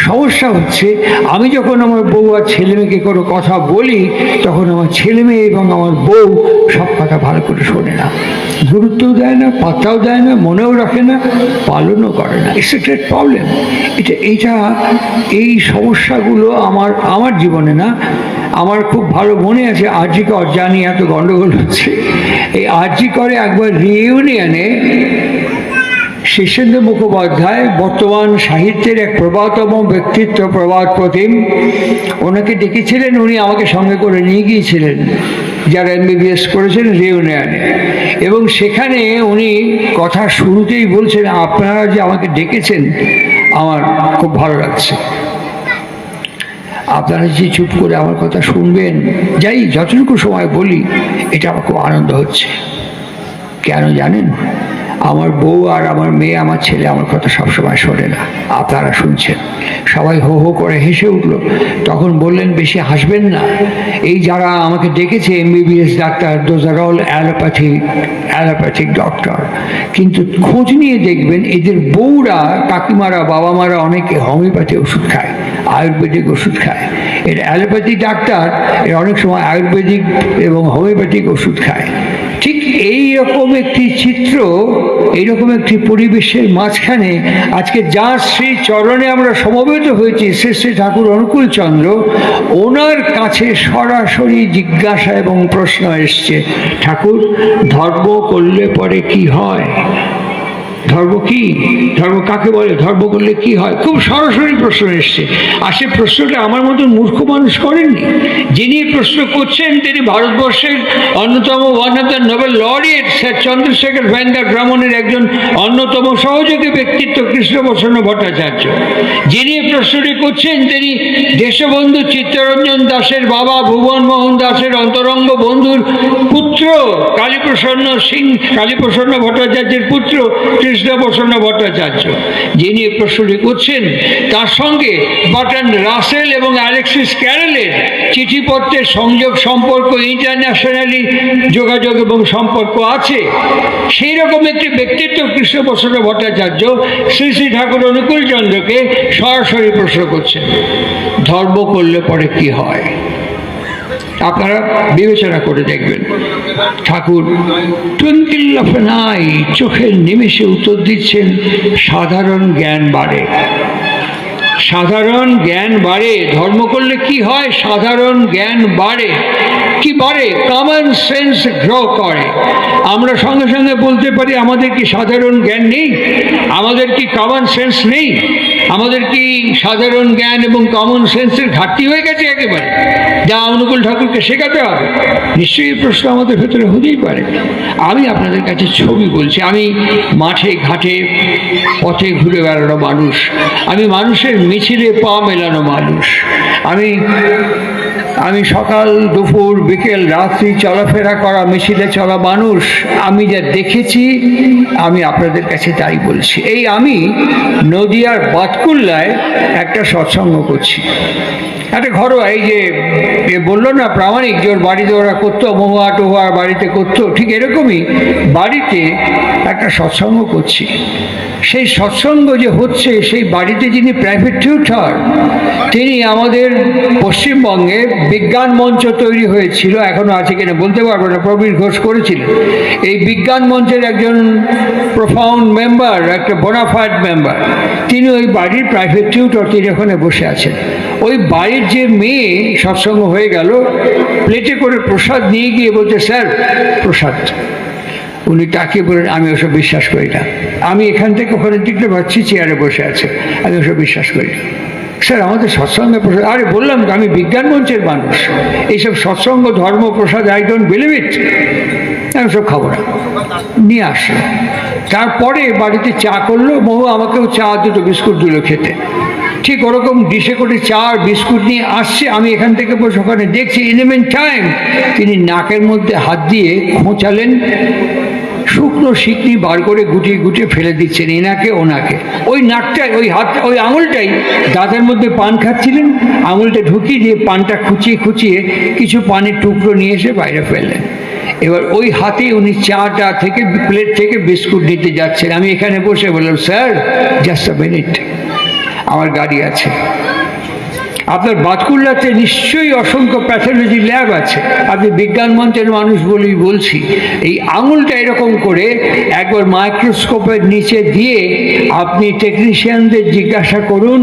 B: সমস্যা হচ্ছে, আমি যখন আমার বউ আর ছেলে মেয়েকে কোনো কথা বলি, তখন আমার ছেলে মেয়ে এবং আমার বউ সব কথা ভালো করে শোনে না, গুরুত্বও দেয় না, পাত্তাও দেয় না, মনেও রাখে না, পালনও করে না। It's a great problem. এই সমস্যাগুলো আমার জীবনে না, আমার খুব ভালো মনে আছে, আরজি কর, জানি এত গণ্ডগোল হচ্ছে, এই আরজি করে একবার রিইউনিয়নে শীর্ষেন্দু মুখোপাধ্যায়, বর্তমান সাহিত্যের এক প্রবাদতম ব্যক্তিত্ব, প্রবাদ প্রতিম, ওনাকে ডেকেছিলেন। উনি আমাকে সঙ্গে করে নিয়ে গিয়েছিলেন, যারা MBBS করেছেন, রিইউনিয়নে। এবং সেখানে উনি কথা শুরুতেই বলছেন, আপনারা যে আমাকে ডেকেছেন আমার খুব ভালো লাগছে, আপনারা যে চুপ করে আমার কথা শুনবেন, যাই যতটুকু সময় বলি, এটা আমার খুব আনন্দ হচ্ছে। কেন জানেন? আমার বউ আর আমার মেয়ে, আমার ছেলে আমার কথা সবসময় শোনে না, আপনারা শুনছেন। সবাই হো হো করে হেসে উঠল। তখন বললেন, বেশি হাসবেন না, এই যারা আমাকে ডেকেছে MBBS doctor, those are all allopathic doctor, কিন্তু খোঁজ নিয়ে দেখবেন এদের বউরা, কাকিমারা, বাবা মারা অনেকে হোমিওপ্যাথি ওষুধ খায়, আয়ুর্বেদিক ওষুধ খায়। এর অ্যালোপ্যাথি ডাক্তার, এর অনেক সময় আয়ুর্বেদিক এবং হোমিওপ্যাথিক ওষুধ খায়। ঠিক এইরকম একটি চিত্র, এইরকম একটি পরিবেশের মাঝখানে আজকে যার শ্রী চরণে আমরা সমবেত হয়েছি, শ্রী ঠাকুর অনুকূল চন্দ্র, ওনার কাছে সরাসরি জিজ্ঞাসা এবং প্রশ্ন এসছে, ঠাকুর, ধর্ম করলে পরে কি হয়? ধর্ম কি? ধর্ম কাকে বলে? ধর্ম করলে কি হয়? খুব সরাসরি প্রশ্ন এসছে। আর সে প্রশ্নটা আমার মতো মূর্খ মানুষ করেননি। যিনি প্রশ্ন করছেন তিনি ভারতবর্ষের অন্যতম নোবেল লরিয়েট স্যার চন্দ্রশেখর ভেঙ্কটরমণের একজন অন্যতম সহযোগী ব্যক্তিত্ব কৃষ্ণপ্রসন্ন ভট্টাচার্য। যিনি প্রশ্নটি করছেন তিনি দেশবন্ধু চিত্তরঞ্জন দাসের বাবা, ভুবন মোহন দাসের অন্তরঙ্গ বন্ধুর পুত্র, কালীপ্রসন্ন ভট্টাচার্যের পুত্র কৃষ্ণপ্রসন্ন ভট্টাচার্য যিনি এই প্রশ্নটি করছেন, তার সঙ্গে বার্ট্রান্ড রাসেল এবং অ্যালেক্সিস ক্যারেলের চিঠিপত্রের সংযোগ সম্পর্ক, ইন্টারন্যাশনালি যোগাযোগ এবং সম্পর্ক আছে। সেই রকম একটি ব্যক্তিত্ব কৃষ্ণপ্রসন্ন ভট্টাচার্য শ্রী শ্রী ঠাকুর অনুকূল চন্দ্রকে সরাসরি প্রশ্ন করছেন, ধর্ম করলে পরে কি হয়? আপনারা বিবেচনা করে দেখবেন। ঠাকুর টুইঙ্কেল অফ অ্যান আই, চোখের নিমেষে উত্তর দিচ্ছেন, সাধারণ জ্ঞান বাড়ে। সাধারণ জ্ঞান বাড়ে। ধর্ম করলে কি হয়? সাধারণ জ্ঞান বাড়ে। কি বাড়ে? কমন সেন্স গ্রো করে। আমরা সঙ্গে সঙ্গে বলতে পারি আমাদের কি সাধারণ জ্ঞান নেই? আমাদের কি কমন সেন্স নেই? আমাদের কি সাধারণ জ্ঞান এবং কমন সেন্সের ঘাটতি হয়ে গেছে একেবারে, যা অনুকূল ঠাকুরকে শেখাতে হবে? নিশ্চয়ই প্রশ্ন আমাদের ভেতরে হতেই পারে। আমি আপনাদের কাছে ছবি বলছি। আমি মাঠে ঘাটে পথে ঘুরে বেড়ানো মানুষ, আমি মানুষের মিছিলে পা মেলানো মানুষ, আমি সকাল দুপুর বিকেল রাত্রি চলাফেরা করা, মিছিলে চলা মানুষ। আমি যা দেখেছি আমি আপনাদের কাছে তাই বলছি। এই আমি নদিয়ার বাতকুল্লায় একটা সৎসঙ্গ করছি, একটা ঘরোয়া, এই যে বললো না প্রামাণিক, যে ওর বাড়িতে ওরা করতো, মহুয়া টহুয়া বাড়িতে করতো, ঠিক এরকমই বাড়িতে একটা সৎসঙ্গ করছি। সেই সৎসঙ্গ যে হচ্ছে, সেই বাড়িতে যিনি প্রাইভেট টিউটর, তিনি আমাদের পশ্চিমবঙ্গে বিজ্ঞান মঞ্চ তৈরি হয়েছিল, এখনো আছে কিনা বলতে পারবো না, প্রবীর ঘোষ করেছিল। এই বিজ্ঞান মঞ্চের একজন প্রোফাউন্ড মেম্বার, একটা বোনাফাইড মেম্বার, তিনি ওই বাড়ির প্রাইভেট টিউটর, তিনি ওখানে বসে আছেন। ওই বাড়ির যে মেয়ে সৎসঙ্গ হয়ে গেল, প্লেটে করে প্রসাদ নিয়ে গিয়ে বলছে, স্যার প্রসাদ। উনি তাকে বলেন, আমি ওসব বিশ্বাস করি না, আমি এখান থেকে ওখানে দিকটা পাচ্ছি, চেয়ারে বসে আছে, আমি ওসব বিশ্বাস করি না। স্যার আমাদের সৎসঙ্গে প্রসাদ। আরে বললাম তো আমি বিজ্ঞান মঞ্চের মানুষ, এইসব সৎসঙ্গ ধর্ম প্রসাদ আই ডোন্ট বিলিভ ইট, আমি সব খাবো না। নিয়ে আসলো। তারপরে বাড়িতে চা করলো, মহু আমাকেও চা দুটো বিস্কুট দিল খেতে। ঠিক ওরকম ডিশে করে চা আর বিস্কুট নিয়ে আসছে, আমি এখান থেকে বসে ওখানে দেখছি। ইন এ মিন টাইম তিনি নাকের মধ্যে হাত দিয়ে খোঁচালেন, শুকনো শিকনি বার করে গুটিয়ে গুটিয়ে ফেলে দিচ্ছেন এনাকে ওনাকে। ওই নাকটাই, ওই হাত, ওই আঙুলটাই দাঁতের মধ্যে পান খাচ্ছিলেন, আঙুলটা ঢুকিয়ে দিয়ে পানটা খুঁচিয়ে খুঁচিয়ে কিছু পানের টুকরো নিয়ে এসে বাইরে ফেললেন। এবার ওই হাতে উনি চাটা থেকে, প্লেট থেকে বিস্কুট নিতে যাচ্ছেন। আমি এখানে বসে বললাম, স্যার জাস্ট আ মিনিট, আমার গাড়ি আছে। আপনার বাতকুল্লাতে নিশ্চয়ই অসংখ্য প্যাথোলজি ল্যাব আছে, আপনি বিজ্ঞান মঞ্চের মানুষ বলেই বলছি। এই আঙুলটা এরকম করে একবার মাইক্রোস্কোপের নিচে দিয়ে আপনি টেকনিশিয়ানদের জিজ্ঞাসা করুন,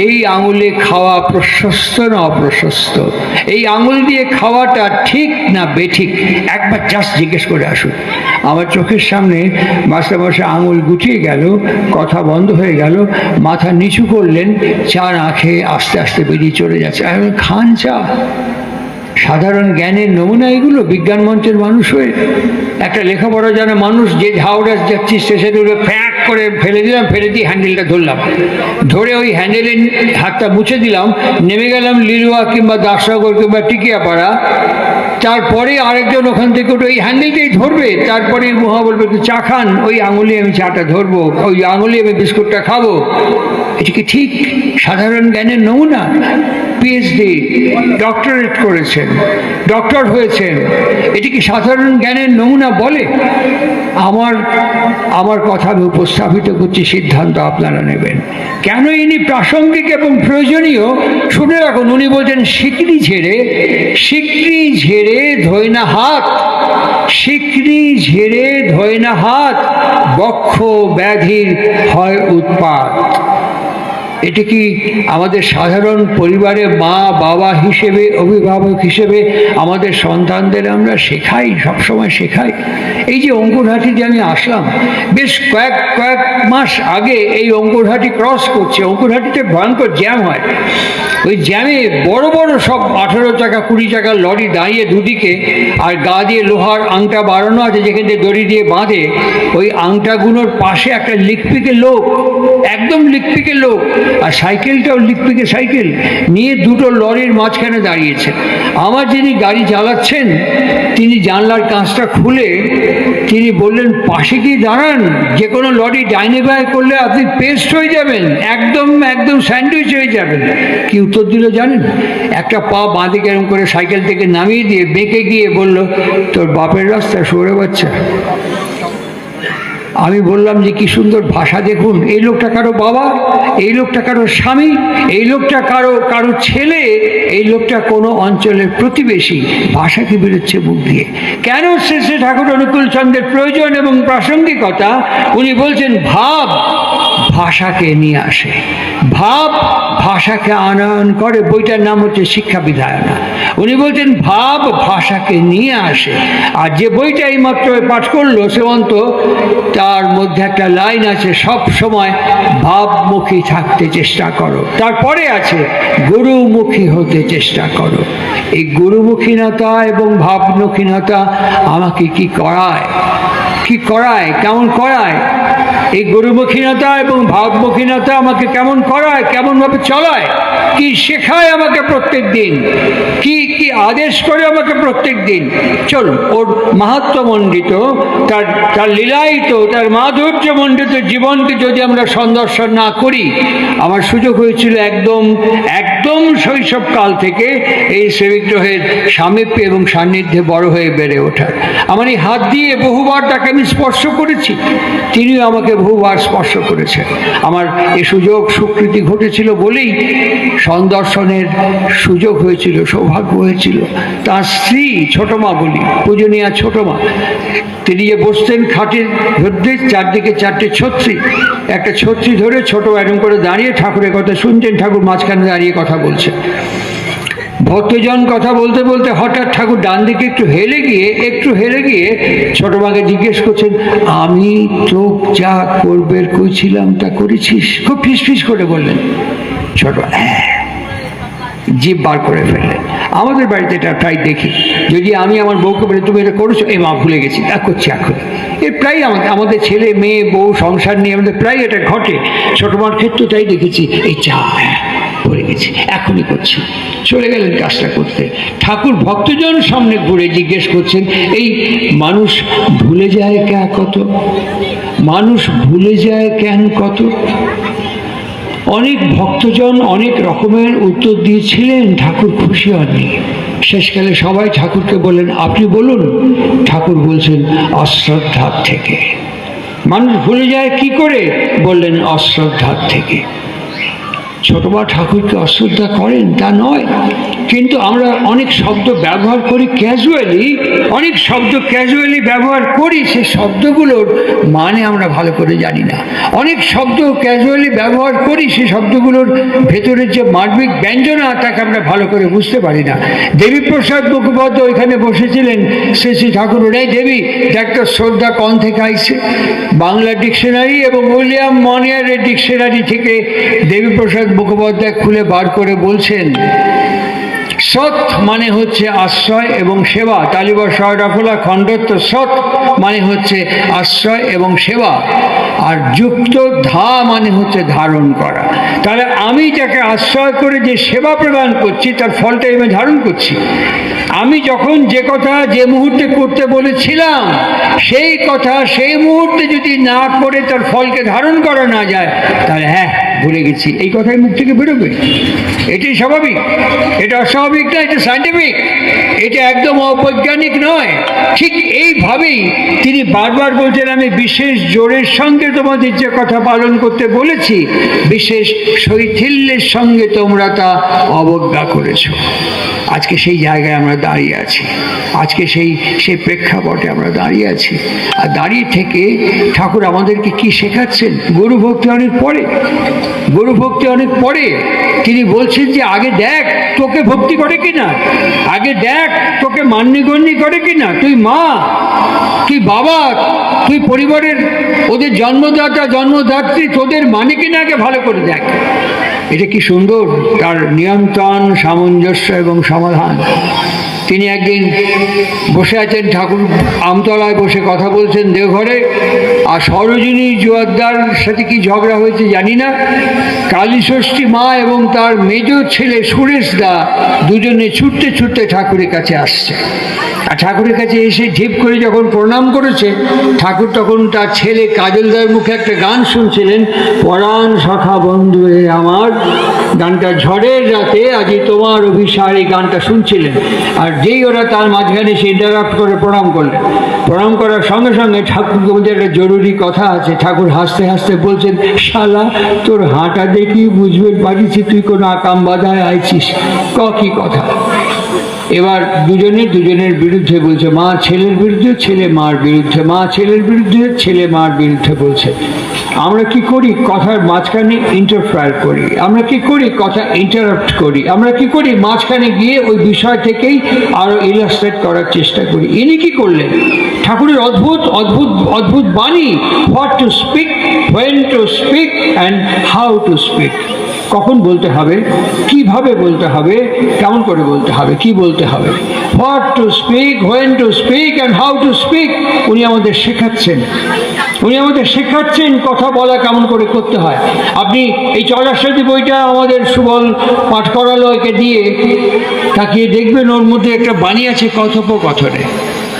B: এই আঙুলে খাওয়া প্রশস্ত না অপ্রশস্ত, এই আঙুল দিয়ে খাওয়াটা ঠিক না বেঠিক, একবার জাস্ট জিজ্ঞেস করে আসুন। আমার চোখের সামনে মাস্টারমশাই আঙুল গুটিয়ে গেল, কথা বন্ধ হয়ে গেল, মাথা নিচু করলেন, চা না খেয়ে আস্তে আস্তে বেরিয়ে চলে যাচ্ছে। আমি খান চা। সাধারণ জ্ঞানের নমুনা এগুলো, বিজ্ঞান মঞ্চের মানুষ হয়ে। একটা লেখাপড়া জানা মানুষ, যে হাওড়া যাচ্ছি স্টেশনে ফ্যাঁক করে ফেলে দিলাম, ফেলে দিয়ে হ্যান্ডেলটা ধরলাম, ধরে ওই হ্যান্ডেলে হাতটা মুছে দিলাম, নেমে গেলাম লিলুয়া কিংবা দাসনগর কিংবা টিকিয়াপাড়া। তারপরে আরেকজন ওখান থেকে ওই হ্যান্ডেলটাই ধরবে, তারপরে মহা বলবে চা খান, ওই আঙুলে আমি চাটা ধরবো, ওই আঙুলে আমি বিস্কুটটা খাবো। এটা কি ঠিক সাধারণ জ্ঞানের নমুনা? পিএইচডি, ডক্টরেট করেছেন, ডক্টর হয়েছেন, এটি কি সাধারণ জ্ঞানের নমুনা বলে? আমার কথা আমি উপস্থাপিত করছি, সিদ্ধান্ত আপনারা নেবেন। কেন ইনি প্রাসঙ্গিক এবং প্রয়োজনীয় শুনে রাখুন। উনি বলছেন, শিকড়ি ঝেড়ে ধোয় না হাত, শিকড়ি ঝেড়ে ধোয় না হাত, বক্ষ ব্যাধির হয় উৎপাত। এটি কি আমাদের সাধারণ পরিবারে মা বাবা হিসেবে, অভিভাবক হিসেবে আমাদের সন্তানদের আমরা শেখাই, সবসময় শেখাই? এই যে অঙ্কুরহাটিতে আমি আসলাম, বেশ কয়েক মাস আগে এই অঙ্কুরহাটি ক্রস করছে, অঙ্কুরহাটিতে ভয়ঙ্কর জ্যাম হয়। ওই জ্যামে বড় বড় সব 18 চাকা 20 চাকার লরি দাঁড়িয়ে দুদিকে, আর গা দিয়ে লোহার আংটা বাড়ানো আছে যেখান থেকে দড়ি দিয়ে বাঁধে, ওই আংটাগুলোর পাশে একটা লিকপিকে লোক, একদম লিকপিকে লোক, আর সাইকেলটাও লিকপিকে সাইকেল নিয়ে দুটো লরির মাঝখানে দাঁড়িয়েছে। আমার যিনি গাড়ি চালাচ্ছেন তিনি জানলার কাঁচটা খুলে তিনি বললেন, পাশে গিয়ে দাঁড়ান, যে কোনো লরি ডাইনে বাঁয়ে করলে আপনি পেস্ট হয়ে যাবেন, একদম একদম স্যান্ডউইচ হয়ে যাবেন। কি উত্তর দিল জানেন? একটা পা বাঁদিকে এরকম করে সাইকেল থেকে নামিয়ে দিয়ে বেঁকে গিয়ে বলল, তোর বাপের রাস্তা সরে বাচ্চা। আমি বললাম যে কি সুন্দর ভাষা দেখুন, এই লোকটা কারো বাবা, এই লোকটা কারো স্বামী, এই লোকটা কারো ছেলে, এই লোকটা কোনো অঞ্চলের প্রতিবেশী। ভাষা কি বেরোচ্ছে মুখ দিয়ে? কেন শ্রী শ্রী ঠাকুর অনুকূল চন্দ্রের প্রয়োজন এবং প্রাসঙ্গিকতা? উনি বলছেন ভাব ভাষাকে নিয়ে আসে, ভাব ভাষাকে আনয়ন করে। বইটার নাম হচ্ছে শিক্ষা বিধায়না। উনি বলছেন ভাব ভাষাকে নিয়ে আসে। আর যে বইটা এইমাত্র পাঠ করলো সেবন্ত, তার মধ্যে একটা লাইন আছে, সব সময় ভাবমুখী থাকতে চেষ্টা করো। তারপরে আছে গুরুমুখী হতে চেষ্টা করো। এই গুরুমুখীনতা এবং ভাবমুখীনতা আমাকে কি করায়, কি করায়, কেমন করায়? এই গুরুমুখীনতা এবং ভাবমুখীনতা আমাকে কেমন করায়, কেমনভাবে চলায়, কি শেখায় আমাকে প্রত্যেক দিন, কি কি আদেশ করে আমাকে প্রত্যেক দিন। চলুন, ওর মাহাত্ম্যমণ্ডিত, তার লীলায়িত, তার মাধুর্যমণ্ডিত জীবনকে যদি আমরা সন্দর্শন না করি। আমার সুযোগ হয়েছিল একদম শৈশবকাল থেকে এই শ্রীবিগ্রহের সামীপ্যে এবং সান্নিধ্যে বড় হয়ে বেড়ে ওঠা। আমার এই হাত দিয়ে বহুবার তাকে আমি স্পর্শ করেছি, তিনিও আমাকে বহুবার স্পর্শ করেছেন। আমার এই সুযোগ স্বীকৃতি ঘটেছিল বলেই সন্দর্শনের সুযোগ হয়েছিল, সৌভাগ্য হয়েছিল। তার স্ত্রী ছোট মা বলি, পূজনীয়া ছোট মা, তিনি যে বসতেন খাটের মধ্যে, চারদিকে চারটে ছত্রী, একটা ছত্রী ধরে ছোট এরকম করে দাঁড়িয়ে ঠাকুরের কথা শুনছেন, ঠাকুর মাঝখানে দাঁড়িয়ে কথা বলছেন। ভক্তজন কথা বলতে বলতে হঠাৎ ঠাকুর ডান দিকে একটু হেলে গিয়ে ছোট মাকে জিজ্ঞেস করছেন, আমি তো যা করবে কইছিলাম তা করেছিস? খুব ফিস করে বললেন। ছোট জিভ বার করে ফেললেন। আমাদের বাড়িতে এটা প্রায় দেখি, যদি আমি আমার বউকে বলি তুমি এটা করেছো, এই মা ভুলে গেছি, তা করছি এখন। এর প্রায় আমাদের ছেলে মেয়ে বউ সংসার নিয়ে আমাদের প্রায় এটা ঘটে। ছোট মার ক্ষেত্রে তাই দেখেছি, এই চা ভুলে গেছি, এখনই করছি। চলে গেলেন কাজটা করতে। ঠাকুর ভক্তজন সামনে ঘুরে জিজ্ঞেস করছেন, এই মানুষ ভুলে যায় কত, মানুষ ভুলে যায় কেন কত? অনেক ভক্তজন অনেক রকমের উত্তর দিয়েছিলেন, ঠাকুর খুশি হননি। শেষকালে সবাই ঠাকুরকে বললেন, আপনি বলুন। ঠাকুর বলছেন, অশ্রদ্ধার থেকে। মানুষ ভুলে যায় কি করে? বললেন, অশ্রদ্ধার থেকে। ছোট মা ঠাকুরকে অশ্রদ্ধা করেন তা নয়, কিন্তু আমরা অনেক শব্দ ব্যবহার করি ক্যাজুয়ালি, অনেক শব্দ ক্যাজুয়ালি ব্যবহার করি, সেই শব্দগুলোর মানে আমরা ভালো করে জানি না। অনেক শব্দ ক্যাজুয়ালি ব্যবহার করি, সেই শব্দগুলোর ভেতরের যে মার্মিক ব্যঞ্জনা তাকে আমরা ভালো করে বুঝতে পারি না। দেবীপ্রসাদ মুখোপাধ্যায় ওইখানে বসেছিলেন, শ্রী শ্রী ঠাকুর, এই দেবী একটা শ্রদ্ধা কন থেকে আইছে? বাংলা ডিকশনারি এবং উইলিয়াম মনিয়ারের ডিকশনারি থেকে দেবীপ্রসাদ মুখোপাধ্যায় খুলে বার করে বলছেন, সৎ মানে হচ্ছে আশ্রয় এবং সেবা। তালিবা সয়ডাফলা খণ্ডত্ব। সৎ মানে হচ্ছে আশ্রয় এবং সেবা, আর যুক্ত ধা মানে হচ্ছে ধারণ করা। তাহলে আমি যাকে আশ্রয় করে যে সেবা প্রদান করছি তার ফলটা আমি ধারণ করছি। আমি যখন যে কথা যে মুহূর্তে করতে বলেছিলাম সেই কথা সেই মুহূর্তে যদি না করে তার ফলকে ধারণ করা না যায়, তাহলে ভুলে গেছি, এই কথাই মুখ থেকে বেরোবে। এটাই স্বাভাবিক, এটা অস্বাভাবিক না, এটা সায়েন্টিফিক, এটা একদম অবৈজ্ঞানিক নয়। ঠিক এইভাবেই তিনি বারবার বলছেন, আমি বিশেষ জোরের সঙ্গে তোমাদের যে কথা পালন করতে বলেছি, বিশেষ শৈথিল্যের সঙ্গে তোমরা তা অবজ্ঞা করেছ। আজকে সেই জায়গায় আমরা দাঁড়িয়ে আছি, আজকে সেই প্রেক্ষাপটে আমরা দাঁড়িয়ে আছি। আর দাঁড়িয়ে থেকে ঠাকুর আমাদেরকে কি শেখাচ্ছেন? গুরুভক্তি অনেক পরে, গুরুভক্তি অনেক পরে। তিনি বলছেন যে আগে দেখ তোকে ভক্তি করে কিনা, আগে দেখ তোকে মান্যগণ্য করে কিনা। তুই মা, তুই বাবা, তুই পরিবারের ওদের জন্মদাতা জন্মদাত্রী, তোদের মানে কিনা আগে ভালো করে দেখ। এটা কি সুন্দর, তার নিয়ন্ত্রণ, সামঞ্জস্য এবং সমাধান। তিনি একদিন বসে আছেন, ঠাকুর আমতলায় বসে কথা বলছেন দেওঘরে, আর সরোজিনী জোয়ারদার সাথে কি ঝগড়া হয়েছে জানি না। কালীষষ্ঠী মা এবং তার মেজ ছেলে সুরেশ দা দুজনে ছুটতে ছুটতে ঠাকুরের কাছে আসছে। আর ঠাকুরের কাছে এসে ঢিপ করে যখন প্রণাম করেছে, ঠাকুর তখন তার ছেলে কাজলদার মুখে একটা গান শুনছিলেন, পরাণ সখা বন্ধু হে আমার, গানটা ঝড়ের রাতে আজি তোমার অভিসার, এই গানটা শুনছিলেন। আর যেই ওরা তার মাঝখানে সে ইন্টারাপ্ট করে প্রণাম করলেন, প্রণাম করার সঙ্গে সঙ্গে ঠাকুরকে বলতে একটা জরুরি কথা আছে। ঠাকুর হাসতে হাসতে বলছেন, শালা তোর হাঁটা দেখি বুঝবে পারিছি তুই কোনো আকাম বাধায় আইছিস, কি কথা। এবার দুজনের বিরুদ্ধে বলছে, মা ছেলের বিরুদ্ধে, ছেলে মার বিরুদ্ধে, মা ছেলের বিরুদ্ধে, ছেলে মার বিরুদ্ধে বলছে। আমরা কি করি, কথার মাঝখানে ইন্টারফেয়ার করি, আমরা কি করি, কথা ইন্টারাপ্ট করি, আমরা কি করি, মাঝখানে গিয়ে ওই বিষয় থেকেই আরো ইলাস্ট্রেট করার চেষ্টা করি। ইনি কি করলেন, ঠাকুরের অদ্ভুত অদ্ভুত অদ্ভুত বাণী, what to speak, when to speak and how to speak. কখন বলতে হবে, কিভাবে বলতে হবে, কেমন করে বলতে হবে, কি বলতে হবে, what to speak, when to speak and how to speak. উনি আমাদের শেখাচ্ছেন, উনি আমাদের শেখাচ্ছেন কথা বলা কেমন করে করতে হয়। আপনি এই চলাশ্রী বইটা আমাদের সুবল পাঠ করালো, একে দিয়ে তাকিয়ে দেখবেন, ওর মধ্যে একটা বাণী আছে কথোপকথনে।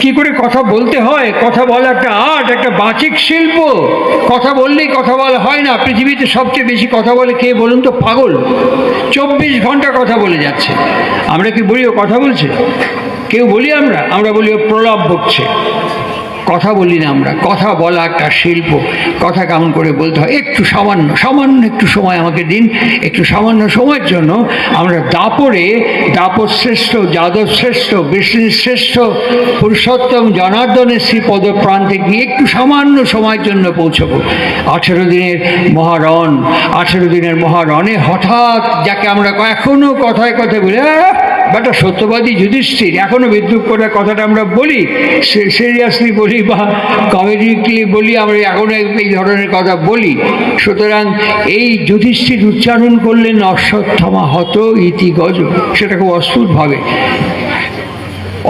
B: কি করে কথা বলতে হয়, কথা বলা একটা আর্ট, একটা বাচিক শিল্প। কথা বললেই কথা বলা হয় না। পৃথিবীতে সবচেয়ে বেশি কথা বলে কে বলুন তো? পাগল। 24 ঘন্টা কথা বলে যাচ্ছে। আমরা কি বলি ও কথা বলছে? কেউ বলি আমরা বলি ও প্রলাপ বকছে। কথা বলি না আমরা। কথা বলা একটা শিল্প। কথা কেমন করে বলতে হয়, একটু সামান্য একটু সময় আমাকে দিন। একটু সামান্য সময়ের জন্য আমরা দাপর শ্রেষ্ঠ, যাদব শ্রেষ্ঠ, বিষ্ণু শ্রেষ্ঠ, পুরুষোত্তম জনার্দনের শ্রীপদ প্রান্তে গিয়ে একটু সামান্য সময়ের জন্য পৌঁছবো। 18 দিনের মহারণ, 18 দিনের মহারণে হঠাৎ যাকে আমরা এখনো কথায় কথায় বলি, বেটা সত্যবাদী যুধিষ্ঠির, এখনো বিদ্রুপ করার কথাটা আমরা বলি, সিরিয়াসলি বলি বা কমেডিকলি বলি, আমরা এখনো এই ধরনের কথা বলি। সুতরাং এই যুধিষ্ঠির উচ্চারণ করলেন অশ্বত্থামা হত ইতি গজ, সেটা খুব অদ্ভুতভাবে।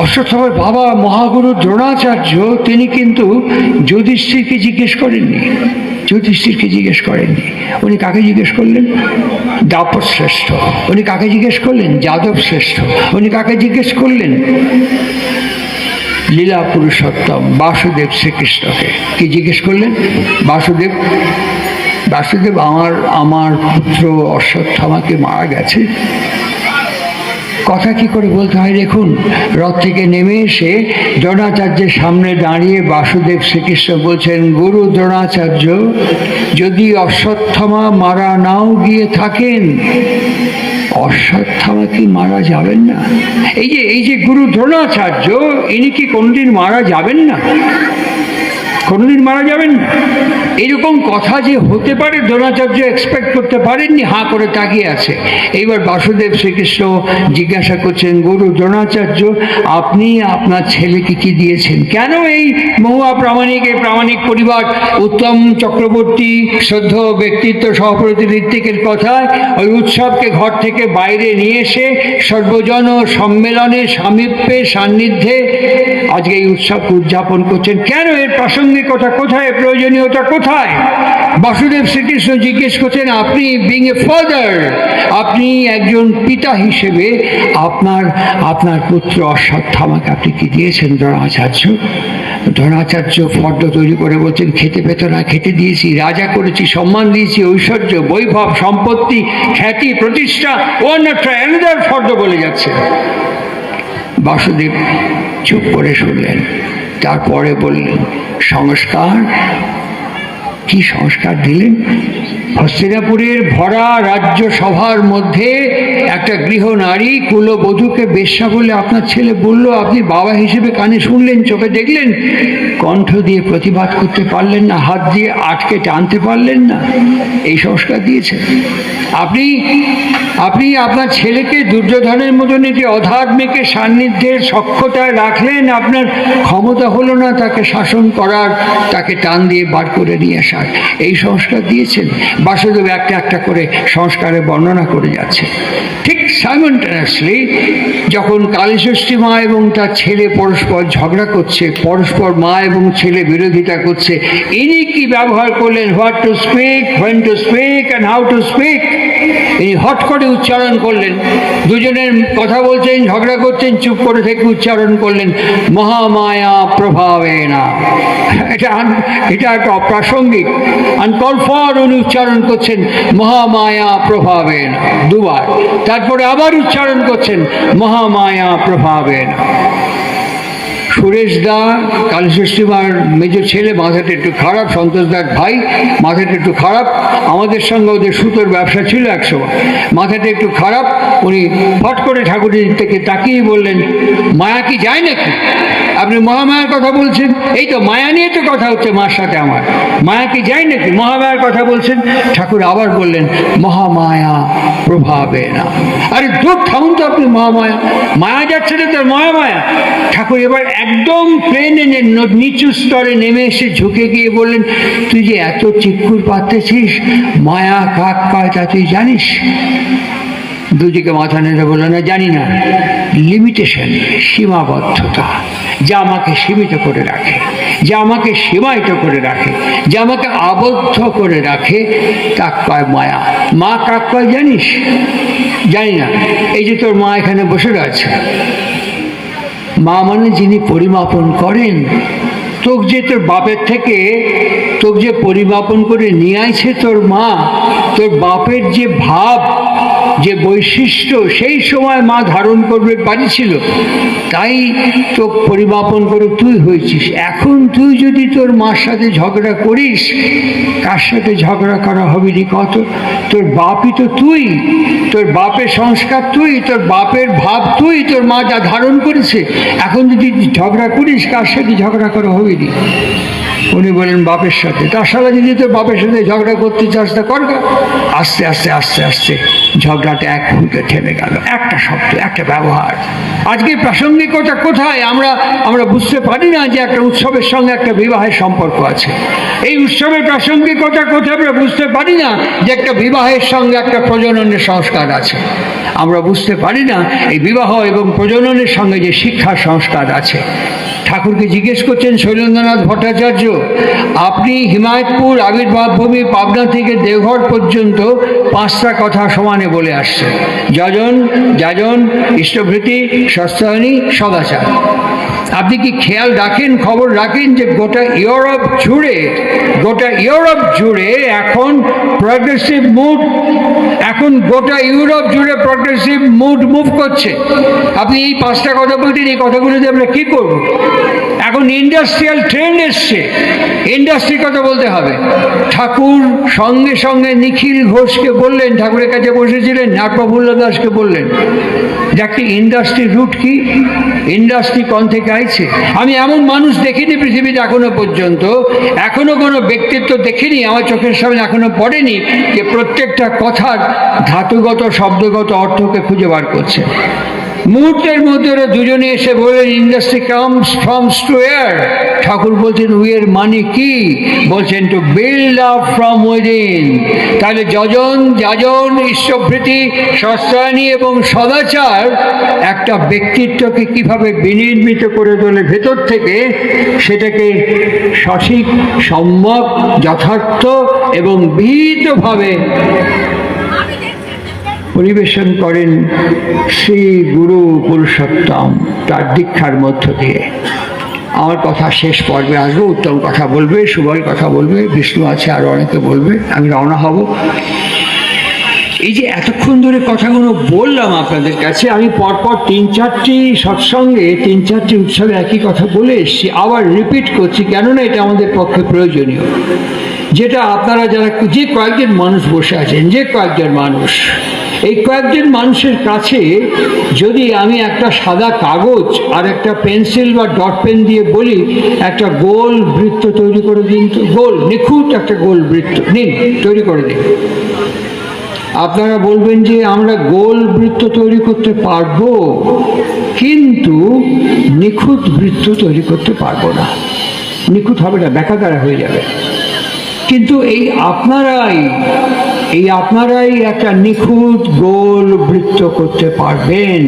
B: অশ্বত্থামার বাবা মহাগুরু দ্রোণাচার্য তিনি কিন্তু যুধিষ্ঠিরকে জিজ্ঞেস করেননি, উনি কাকে জিজ্ঞেস করলেন? দাপর শ্রেষ্ঠ। উনি কাকে জিজ্ঞেস করলেন? যাদব শ্রেষ্ঠ। উনি কাকে জিজ্ঞেস করলেন? লীলা পুরুষোত্তম বাসুদেব শ্রীকৃষ্ণকে। কি জিজ্ঞেস করলেন? বাসুদেব, আমার পুত্র অশ্বত্থামাকে মারা গেছে। কথা কি করে বলতে হয় দেখুন। রথ থেকে নেমে এসে দ্রোণাচার্যের সামনে দাঁড়িয়ে বাসুদেব শ্রীকৃষ্ণ বলছেন, গুরু দ্রোণাচার্য, যদি অশ্বত্থামা মারা নাও গিয়ে থাকেন, অশ্বত্থামা কি মারা যাবেন না? এই যে গুরু দ্রোণাচার্য, ইনি কি কোনদিন মারা যাবেন না? কোনদিন মারা যাবেন না? এরকম কথা যে হতে পারে দ্রোণাচার্য এক্সপেক্ট করতে পারেননি, হাঁ করে তাকিয়ে আছে। এইবার বাসুদেব শ্রীকৃষ্ণ জিজ্ঞাসা করছেন, গুরু দ্রোণাচার্য, আপনি আপনার ছেলেকে কি দিয়েছেন? কেন এই মহুয়া প্রামাণিক, এই প্রামাণিক পরিবার, উত্তম চক্রবর্তী শ্রদ্ধ ব্যক্তিত্ব সভাপতি ঋত্বিকের কথায় ওই উৎসবকে ঘর থেকে বাইরে নিয়ে এসে সর্বজন সম্মেলনে, সামীপ্যে, সান্নিধ্যে আজকে এই উৎসব উদযাপন করছেন? কেন? এর প্রাসঙ্গিকতা কোথায়? প্রয়োজনীয়তা কোথায়? বাসুদেব শ্রীকৃষ্ণ জিজ্ঞেস করছেন, আপনি বিং এ ফাদার, আপনি একজন পিতা হিসেবে আপনার পুত্র অশ্বত্থামাকে আপনি কি দিয়েছেন দ্রোণাচার্য? দ্রোণাচার্য ফর্দ তৈরি করে বলছেন, খেতে পেত না, খেতে দিয়েছি, রাজা করেছি, সম্মান দিয়েছি, ঐশ্বর্য, বৈভব, সম্পত্তি, খ্যাতি, প্রতিষ্ঠা, অন্যান্য ফর্দ বলে যাচ্ছে। বাসুদেব চুপ করে শুনলেন, তারপরে বললেন, সংস্কার। কি সংস্কার দিলেন? হস্তিনাপুরের ভরা রাজ্য সভার মধ্যে একটা গৃহনারী কুলবধূকে বেশ্যা বলে আপনার ছেলে বলল, আপনি বাবা হিসেবে কানে শুনলেন, চোখে দেখলেন, কণ্ঠ দিয়ে প্রতিবাদ করতে পারলেন না, হাত দিয়ে আটকে টানতে পারলেন না। এই সংস্কার দিয়েছেন। আপনি আপনি আপনার ছেলেকে দুর্যোধনের মতন একটি অধার্মিকের সান্নিধ্যের সক্ষতায় রাখলেন, আপনার ক্ষমতা হলো না তাকে শাসন করার, তাকে টান দিয়ে বার করে নিয়ে আসার। এই সংস্কার দিয়েছেন। বাসুদেব একটা একটা করে সংস্কারের বর্ণনা করে যাচ্ছে। ঠিক সাইমultaneously যখন কালীষষ্ঠী মা এবং তার ছেলে পরস্পর ঝগড়া করছে, পরস্পর মা এবং ছেলে বিরোধিতা করছে, ইনি কি ব্যবহার করলেন? What to speak, when to speak and how to speak. ইনি হট করে উচ্চারণ করলেন, দুজনের কথা বলছেন, ঝগড়া করছেন, চুপ করে থেকে উচ্চারণ করলেন, মহামায়া প্রভাবেনা। এটা একটা অপ্রাসঙ্গিক, আনকল ফর। উনি উচ্চারণ করছেন মহামায়া প্রভাবেনা দুবার, তারপরে আবার উচ্চারণ করছেন মহামায়া প্রভাবেনা। সুরেশ দা, কালীষষ্ঠী মার মেজ ছেলে, মাথাটা একটু খারাপ, সন্তোষ দার ভাই, মাথাটা একটু খারাপ। আমাদের সঙ্গে ওদের সুতোর ব্যবসা ছিল একসময়, মাথাটা একটু খারাপ। উনি ফট করে ঠাকুরের থেকে তাকিয়ে বললেন, মায়া কি যায় নাকি? আপনি মহামায়ার কথা বলছেন? এই তো মায়া নিয়ে তো কথা হচ্ছে মার সাথে আমার। মায়া কি যায় নাকি? মহামায়ার কথা বলছেন। ঠাকুর আবার বললেন মহামায়া প্রভাবে না। আরে দূর থাকুন তো আপনি, মহামায়া, মায়া যাচ্ছে না তার মহামায়া। ঠাকুর এবার একদম প্লেনে নিচু স্তরে নেমে এসে ঝুঁকে গিয়ে বললেন, তুই যে এত চিৎকুর পাচ্ছিস, মায়া কাক কয় তা তুই জানিস? দুদিকে মাথা নেড়ে বলল, না জানি না। লিমিটেশন, সীমাবদ্ধতা, যা আমাকে সীমিত করে রাখে, যা আমাকে সীমায়িত করে রাখে, যা আমাকে আবদ্ধ করে রাখে, কাক কয় মায়া। মা কাক কয় জানিস? জানি না। এই যে তোর মা এখানে বসে রয়েছে, মা মানে যিনি পরিমাপন করেন। তোকে যে তোর বাপের থেকে তোকে যে পরিমাপন করে নিয়ে আইছে তোর মা, তোর বাপের যে ভাব, যে বৈশিষ্ট্য সেই সময় মা ধারণ করবে পারিছিল, তাই তোকে পরিমাপন করে তুই হয়েছিস। এখন তুই যদি তোর মার সাথে ঝগড়া করিস, কার সাথে ঝগড়া করা হবে রে কত? তোর বাপই তো তুই, তোর বাপের সংস্কার তুই, তোর বাপের ভাব তুই, তোর মা যা ধারণ করেছে। এখন যদি ঝগড়া করিস, কার সাথে ঝগড়া করা হবে রে? উনি বলেন বাপের সাথে। তার সাথে যদি তোর বাপের সাথে ঝগড়া করতে চাস তা কর। আস্তে আস্তে আস্তে আস্তে ঝগড়াটা এক মুহূর্তে থেমে গেল। একটা শব্দ, একটা ব্যবহার। আজকে প্রাসঙ্গিকতা কোথায়? আমরা বুঝতে পারি না যে একটা উৎসবের সঙ্গে একটা বিবাহের সম্পর্ক আছে। এই উৎসবের প্রাসঙ্গিকতা কোথায়? আমরা বুঝতে পারি না যে একটা বিবাহের সঙ্গে একটা প্রজননের সংস্কার আছে। আমরা বুঝতে পারি না এই বিবাহ এবং প্রজননের সঙ্গে যে শিক্ষার সংস্কার আছে। ঠাকুরকে জিজ্ঞেস করছেন শৈলেন্দ্রনাথ ভট্টাচার্য, আপনি হিমায়তপুর আবির্ভাব ভূমি পাবনা থেকে দেওঘর পর্যন্ত 5টা কথা সমানে বলে আসছেন, যজন, যাজন, ইষ্টভৃতি, সস্তায়নী, সদাচার। আপনি কি খেয়াল রাখেন, খবর রাখেন যে গোটা ইউরোপ জুড়ে এখন প্রগ্রেসিভ মুড, এখন গোটা ইউরোপ জুড়ে প্রগ্রেসিভ মুভ করছে। আপনি এই 5টা কথা বলতেন, এই কথাগুলো দিয়ে আমরা কি করব? এখন ইন্ডাস্ট্রিয়াল ট্রেন্ড এসছে, ইন্ডাস্ট্রির কথা বলতে হবে। ঠাকুর সঙ্গে সঙ্গে নিখিল ঘোষকে বললেন, ঠাকুরের কাছে বসেছিলেন, আর প্রফুল্ল দাসকে বললেন যে একটি ইন্ডাস্ট্রি রুট কি, ইন্ডাস্ট্রি কোন থেকে আইছে। আমি এমন মানুষ দেখিনি পৃথিবীতে এখনো পর্যন্ত, এখনো কোনো ব্যক্তিত্ব দেখিনি, আমার চোখের সামনে এখনো পড়েনি যে প্রত্যেকটা কথার ধাতুগত শব্দগত অর্থকে খুঁজে বার করছে। মুহূর্তের মধ্যে ওরা দুজনে এসে বললেন industry comes from to air. ঠাকুর বলছেন উইয়ের মানে কি? বলছেন to build up from within. তাহলে যজন, যাজন, ঈশ্বরভৃতি, সস্তায়নী এবং সদাচার একটা ব্যক্তিত্বকে কিভাবে বিনির্মিত করে তোলে ভেতর থেকে, সেটাকে সঠিক, সম্যক, যথার্থ এবং বিহিতভাবে পরিবেশন করেন শ্রী গুরু পুরুষোত্তম তার দীক্ষার মধ্য দিয়ে। আমার কথা শেষ পর্বে আসবো, উত্তম কথা বলবে, সুবল কথা বলবে, বিষ্ণু আছে, আরও অনেকে বলবে, আমি রওনা হব। এই যে এতক্ষণ ধরে কথাগুলো বললাম আপনাদের কাছে, আমি পরপর 3-4টি সৎসঙ্গে 3-4টি উৎসবে একই কথা বলে এসেছি, আবার রিপিট করছি, কেননা এটা আমাদের পক্ষে প্রয়োজনীয়। যেটা আপনারা যারা, যে কয়েকজন মানুষ বসে আছেন, যে কয়েকজন মানুষ, এই কয়েকজন মানুষের কাছে যদি আমি একটা সাদা কাগজ আর একটা পেন্সিল বা ডট পেন দিয়ে বলি একটা গোল বৃত্ত তৈরি করে দিন, তো গোল, নিখুঁত একটা গোল বৃত্ত নিন, তৈরি করে দিন। আপনারা বলবেন যে আমরা গোল বৃত্ত তৈরি করতে পারবো, কিন্তু নিখুঁত বৃত্ত তৈরি করতে পারবো না। নিখুঁত হবে না, ব্যাকাতারা হয়ে যাবে। কিন্তু আপনারাই একটা নিখুঁত গোল বৃত্ত করতে পারবেন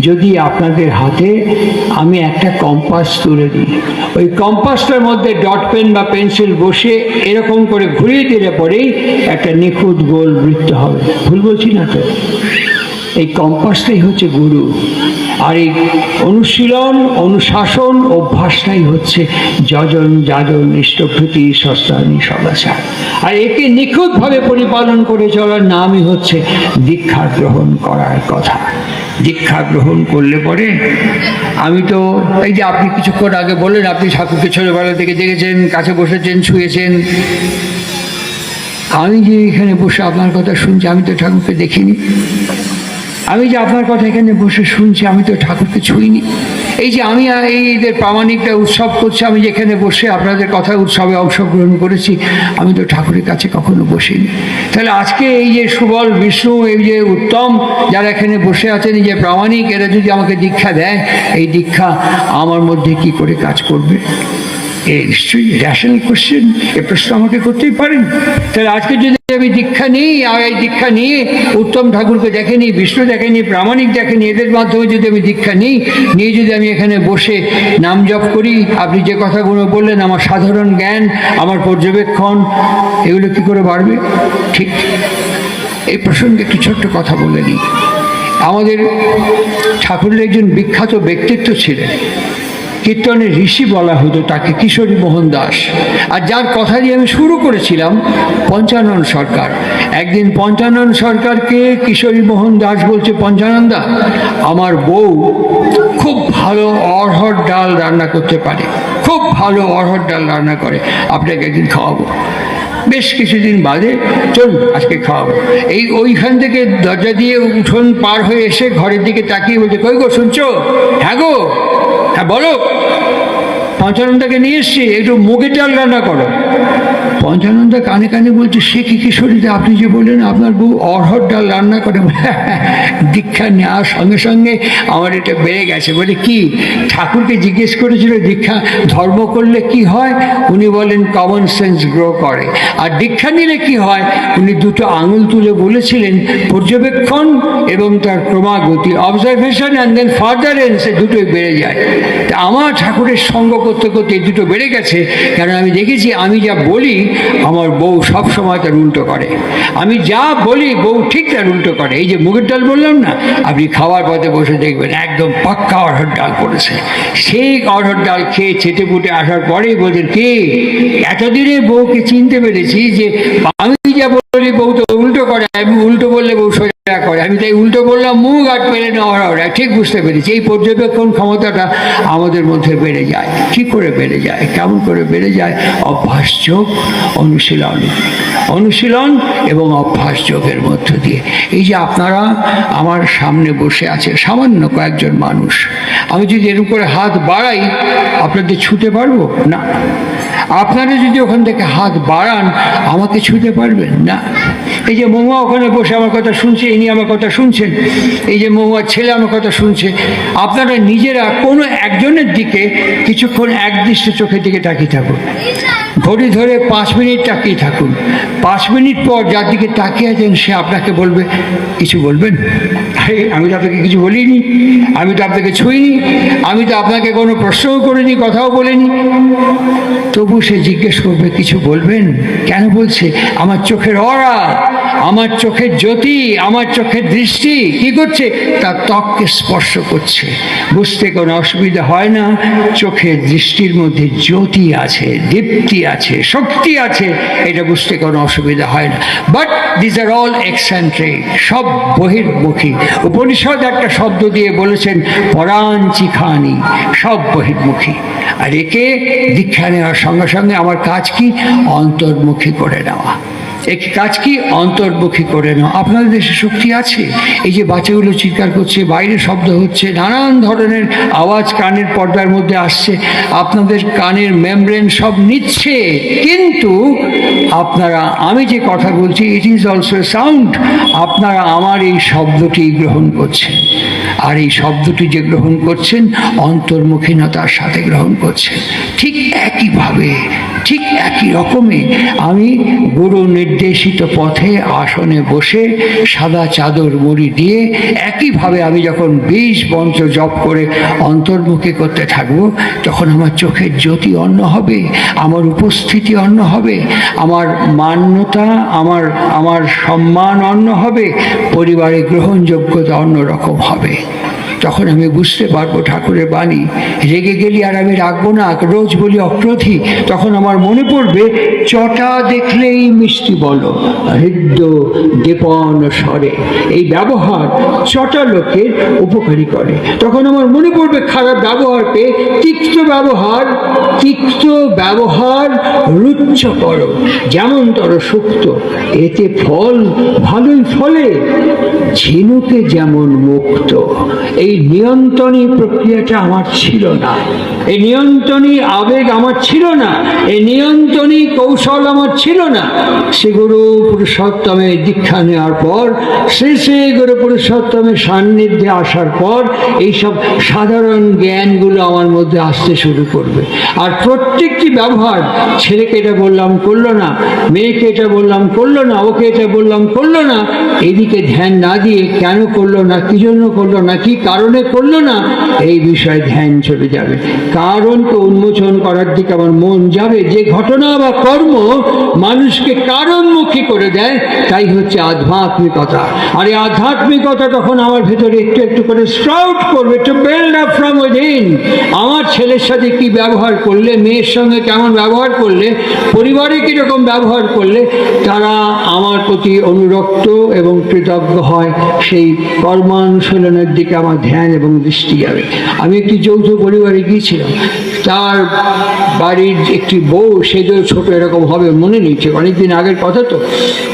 B: যদি আপনাদের হাতে আমি একটা কম্পাস তুলে দিই। ওই কম্পাসটার মধ্যে ডট পেন বা পেন্সিল বসে এরকম করে ঘুরিয়ে দিলে পরেই একটা নিখুঁত গোল বৃত্ত হবে। ভুল বলছি না তো? এই কম্পাসটাই হচ্ছে গুরু, আর এই অনুশীলন, অনুশাসন, অভ্যাসটাই হচ্ছে যজন যাজন ইষ্টভৃতি সস্তানি সদাচার। আর একে নিখুঁতভাবে পরিপালন করে চলার নামই হচ্ছে দীক্ষা গ্রহণ করার কথা। দীক্ষা গ্রহণ করলে পরে আমি তো এই যে আপনি কিছুক্ষণ আগে বললেন আপনি ঠাকুরকে ছোটবেলা থেকে দেখেছেন, কাছে বসেছেন, ছুঁয়েছেন। আমি যে এখানে বসে আপনার কথা শুনছি, আমি তো ঠাকুরকে দেখিনি। আমি যে আপনার কথা এখানে বসে শুনছি, আমি তো ঠাকুরকে ছুঁইনি। এই যে আমি এইদের প্রামাণিকটা উৎসব করছি, আমি যেখানে বসে আপনাদের কথা উৎসবে অংশগ্রহণ করেছি, আমি তো ঠাকুরের কাছে কখনো বসিনি। তাহলে আজকে এই যে সুবল, বিষ্ণু, এই যে উত্তম যারা এখানে বসে আছেন, এই যে প্রামাণিক, এরা যদি আমাকে দীক্ষা দেয়, এই দীক্ষা আমার মধ্যে কি করে কাজ করবে? এই নিশ্চয়ই র্যাশনাল কোশ্চেন, এ প্রশ্ন আমাকে করতেই পারেন। তাহলে আজকে যদি আমি দীক্ষা নিই, আর এই দীক্ষা নিয়ে উত্তম ঠাকুরকে দেখেনি, বিষ্ণু দেখেনি, প্রামাণিক দেখেনি, এদের মাধ্যমে যদি আমি দীক্ষা নিয়ে যদি আমি এখানে বসে নাম জপ করি, আপনি যে কথাগুলো বললেন, আমার সাধারণ জ্ঞান, আমার পর্যবেক্ষণ, এগুলো কি করে বাড়বে? ঠিক এই প্রসঙ্গে একটু ছোট্ট কথা বলে নিই। আমাদের ঠাকুরের একজন বিখ্যাত ব্যক্তিত্ব ছিলেন, কীর্তনের ঋষি বলা হতো তাকে, কিশোরী মোহন দাস। আর যার কথা দিয়ে আমি শুরু করেছিলাম, পঞ্চানন সরকার। একদিন পঞ্চানন সরকারকে কিশোরী মোহন দাস বলছে, পঞ্চানন্দা, আমার বউ খুব ভালো অড়হর ডাল রান্না করতে পারে, খুব ভালো অড়হর ডাল রান্না করে, আপনাকে একদিন খাওয়াবো। বেশ কিছুদিন বাদে, চল আজকে খাওয়াবো। ওইখান থেকে দরজা দিয়ে উঠোন পার হয়ে এসে ঘরের দিকে তাকিয়ে বলছে, কই গো শুনছো? হ্যাঁ গো, হ্যাঁ বলো, পঞ্চানন্দাকে নিয়ে এসছি, একটু মুগের ডাল রান্না করো। পঞ্চানন্দা কানে কানে বলছে, সে কি কিশোরীতে, আপনি যে বললেন আপনার বউ অড়হর ডাল রান্না করে? দীক্ষা নেওয়ার সঙ্গে সঙ্গে আমার এটা বেড়ে গেছে। বলে কি? ঠাকুরকে জিজ্ঞেস করেছিল দীক্ষা ধর্ম করলে কি হয়? উনি বলেন কমন সেন্স গ্রো করে। আর দীক্ষা নিলে কি হয়? উনি দুটো আঙুল তুলে বলেছিলেন পর্যবেক্ষণ এবং তার ক্রমাগতি, অবজারভেশন অ্যান্ড দেন ফার্দারেন্স, দুটোই বেড়ে যায়। তা আমার ঠাকুরের সঙ্গ করতে করতে এই দুটো বেড়ে গেছে, কারণ আমি দেখেছি আমি যা বলি আমার বউ সব সময় তার উল্টো করে, আমি যা বলি বউ ঠিক তার উল্টো করে। এই যে মুগের ডাল বললাম না, আপনি খাওয়ার পথে বসে দেখবেন একদম পাক্কা অড়হর ডাল করেছে। সেই অড়হর ডাল খেয়ে ছেটে ফুটে আসার পরেই বলছেন, কি এতদিনে বউকে চিনতে পেরেছি যে আমি যা বলি বউ তো উল্টো করে, আমি উল্টো বললে বউ সোজা করে, আমি তাই উল্টো বললাম মুগ আর পেলে না অড়হর। ঠিক বুঝতে পেরেছি। এই পর্যবেক্ষণ ক্ষমতাটা আমাদের মধ্যে বেড়ে যায়। কি করে বেড়ে যায়? কেমন করে বেড়ে যায়? অভ্যাস যোগ, অনুশীলন এবং অভ্যাস যোগের মধ্য দিয়ে। এই যে আপনারা আমার সামনে বসে আছে সামান্য কয়েকজন মানুষ, আমি যদি এরকম করে হাত বাড়াই আপনাদের ছুঁতে পারবো না। আপনারা যদি ওখান থেকে হাত বাড়ান আমাকে ছুঁতে পারবেন না। এই যে মহুয়া ওখানে বসে আমার কথা শুনছে, ইনি আমার কথা শুনছেন, এই যে মহুয়ার ছেলে আমার কথা শুনছে, আপনারা নিজেরা কোনো একজনের দিকে কিছুক্ষণ একদৃষ্ট চোখের দিকে তাকিয়ে থাকুন, ঘড়ি ধরে 5 মিনিট তাকিয়ে থাকুন। 5 মিনিট পর যার দিকে তাকিয়ে আছেন সে আপনাকে বলবে, কিছু বলবেন? আমি তো আপনাকে কিছু বলিনি, আমি তো আপনাকে ছুঁইনি, আমি তো আপনাকে কোনো প্রশ্নও করিনি, কথাও বলিনি। তবু সে জিজ্ঞেস করবে, কিছু বলবেন? কেন বলছে? আমার চোখের অরা, আমার চোখের জ্যোতি, আমার চোখের দৃষ্টি কি করছে? তার ত্বককে স্পর্শ করছে। বুঝতে কোনো অসুবিধা হয় না, চোখের দৃষ্টির মধ্যে জ্যোতি আছে, দীপ্তি আছে, শক্তি আছে, এটা বুঝতে কোনো অসুবিধা হয় না। But this are all eccentric, সব বহির্মুখী। উপনিষদ একটা শব্দ দিয়ে বলেছেন পরাঞ্চিখানি, সব বহির্মুখী। আর একে দীক্ষা নেওয়ার সঙ্গে সঙ্গে আমার কাজ কি? অন্তর্মুখী করে নেওয়া। একটি কাজ কি, অন্তর্মুখী করে নাও। আপনাদের দেশে শক্তি আছে? এই যে বাচ্চাগুলো চিৎকার করছে, বাইরে শব্দ হচ্ছে, নানান ধরনের আওয়াজ কানের পর্দার মধ্যে আসছে, আপনাদের কানের মেমব্রেন সব নিচ্ছে, কিন্তু আপনারা, আমি যে কথা বলছি, ইট ইজ অলসো সাউন্ড, আপনারা আমার এই শব্দটি গ্রহণ করছেন। আর এই শব্দটি যে গ্রহণ করছেন, অন্তর্মুখীনতার সাথে গ্রহণ করছেন। ঠিক একইভাবে, ঠিক একই রকমই আমি গুরু নির্দেশিত পথে আসনে বসে সাদা চাদর মুড়ি দিয়ে একইভাবে আমি যখন 20 মন্ত্র জপ করে অন্তর্মুখী করতে থাকবো, তখন আমার চোখের জ্যোতি অন্য হবে, আমার উপস্থিতি অন্য হবে, আমার মান্যতা, আমার সম্মান অন্য হবে, পরিবারের গ্রহণযোগ্যতা অন্যরকম হবে। তখন আমি বুঝতে পারবো ঠাকুরের বাণী, রেগে গেলি আর আমি রাখবো না, রোজ বলি অক্রোধী, তখন আমার মনে পড়বে চটা দেখলেই মিষ্টি বলো, হৃদ্য দীপন স্বরে। এই ব্যবহার চটা লোকের উপকারী করে। তখন আমার মনে পড়বে খারাপ ব্যবহারকে তিক্ত ব্যবহার রুচ্চ করো, যেমন তর সুক্ত, এতে ফল ভালোই ফলে, ঝিনুকে যেমন মুক্ত। এই নিয়ন্ত্রণী প্রক্রিয়াটা আমার ছিল না, এই নিয়ন্ত্রণী আবেগ আমার ছিল না, এই নিয়ন্ত্রণী কৌশল আমার ছিল না। শ্রী গুরু পুরুষোত্তমের দীক্ষা নেওয়ার পর, শ্রী গুরু পুরুষোত্তমের সান্নিধ্যে আসার পর এইসব সাধারণ জ্ঞানগুলো আমার মধ্যে আসতে শুরু করবে। আর প্রত্যেকটি ব্যবহার, ছেলেকে এটা বললাম করলো না, মেয়েকে এটা বললাম করলো না, ওকে এটা বললাম করলো না, এদিকে ধ্যান না দিয়ে কেন করলো না, কি জন্য করলো না, কি কারণে করলো না, এই বিষয়ে ধ্যান চলে যাবে। কারণকে উন্মোচন করার দিকে আমার মন যাবে। যে ঘটনা বা কর্ম মানুষকে কারণমুখী করে দেয়, তাই হচ্ছে আধ্যাত্মিকতা। আর এই আধ্যাত্মিকতা তখন আমার ভেতরে একটু একটু করে স্প্রাউট করবে, two build up from within. আমার ছেলের সাথে কি ব্যবহার করলে, মেয়ের সঙ্গে কেমন ব্যবহার করলে, পরিবারে কীরকম ব্যবহার করলে তারা আমার প্রতি অনুরক্ত এবং কৃতজ্ঞ হয়, সেই কর্মানুশীলনের দিকে আমার ধ্যান এবং দৃষ্টি যাবে। আমি একটি যৌথ পরিবারে গিয়েছিলাম, তার বাড়ির একটি বউ, সেজও ছোট এরকম হবে মনে নেই, ঠিক অনেকদিন আগের কথা তো।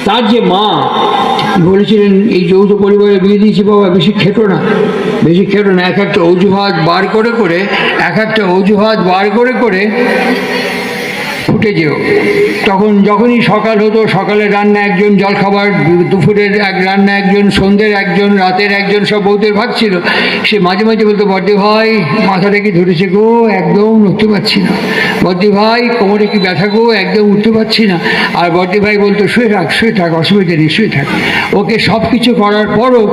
B: তার যে মা বলেছিলেন, এই যৌথ পরিবারে বিয়ে দিয়েছি বাবা, বেশি খেটো না, এক একটা অজুহাত বার করে ফুটে যেও। তখন যখনই সকাল হতো, সকালে রান্না একজন, জলখাবার দুপুরের রান্না একজন, সন্ধ্যের একজন, রাতের একজন, সব বউদের ভাগ ছিল। সে মাঝে মাঝে বলতো, বর্দি ভাই মাথাটা কি ধরেছে গো, একদম উঠতে পারছি না, বর্দি ভাই কোমরে কি ব্যথা গো, একদম উঠতে পারছি না। আর বর্দি ভাই বলতো, শুয়ে থাক, অসুবিধা নেই, শুয়ে থাক। ওকে সব কিছু করার পরও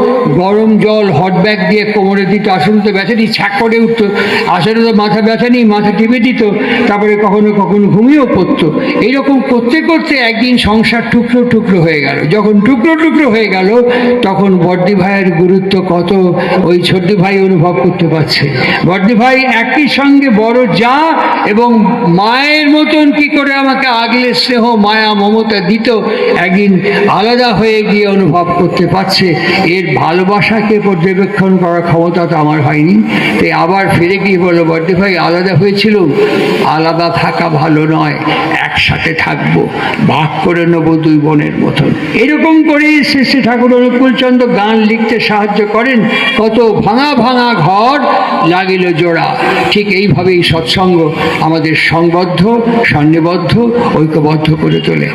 B: গরম জল হট ব্যাগ দিয়ে কোমরে দিত, আসলে তো ব্যথা নেই, ছ্যাক করে উঠতো, আসলে তো মাথা ব্যথা নেই, মাথা টিপে দিত, তারপরে কখনো ঘুমিয়েও পড়তো। এইরকম করতে করতে একদিন সংসার টুকরো টুকরো হয়ে গেল। যখন টুকরো টুকরো হয়ে গেল, তখন বর্দি ভাইয়ের গুরুত্ব কত ওই ছোট ভাই অনুভব করতে পারছে। বর্দি ভাই একই সঙ্গে বড় যা এবং মায়ের মতন কি করে আমাকে আগলে স্নেহ মায়া মমতা দিত, একদিন আলাদা হয়ে গিয়ে অনুভব করতে পারছে। এর ভালোবাসাকে পর্যবেক্ষণ করার ক্ষমতা তো আমার হয়নি। তাই আবার ফিরে গিয়ে বললো, বর্দি ভাই আলাদা হয়েছিল, আলাদা থাকা ভালো নয়, একসাথে থাকবো, ভাগ করে নেবো দুই বোনের মতন। এরকম করেই শ্রী ঠাকুর অনুকূলচন্দ্র গান লিখতে সাহায্য করেন, কত ভাঙা ভাঙা ঘর লাগিল জোড়া। ঠিক এইভাবেই সৎসঙ্গ আমাদের সংবদ্ধ, সন্নিবদ্ধ, ঐক্যবদ্ধ করে তোলে।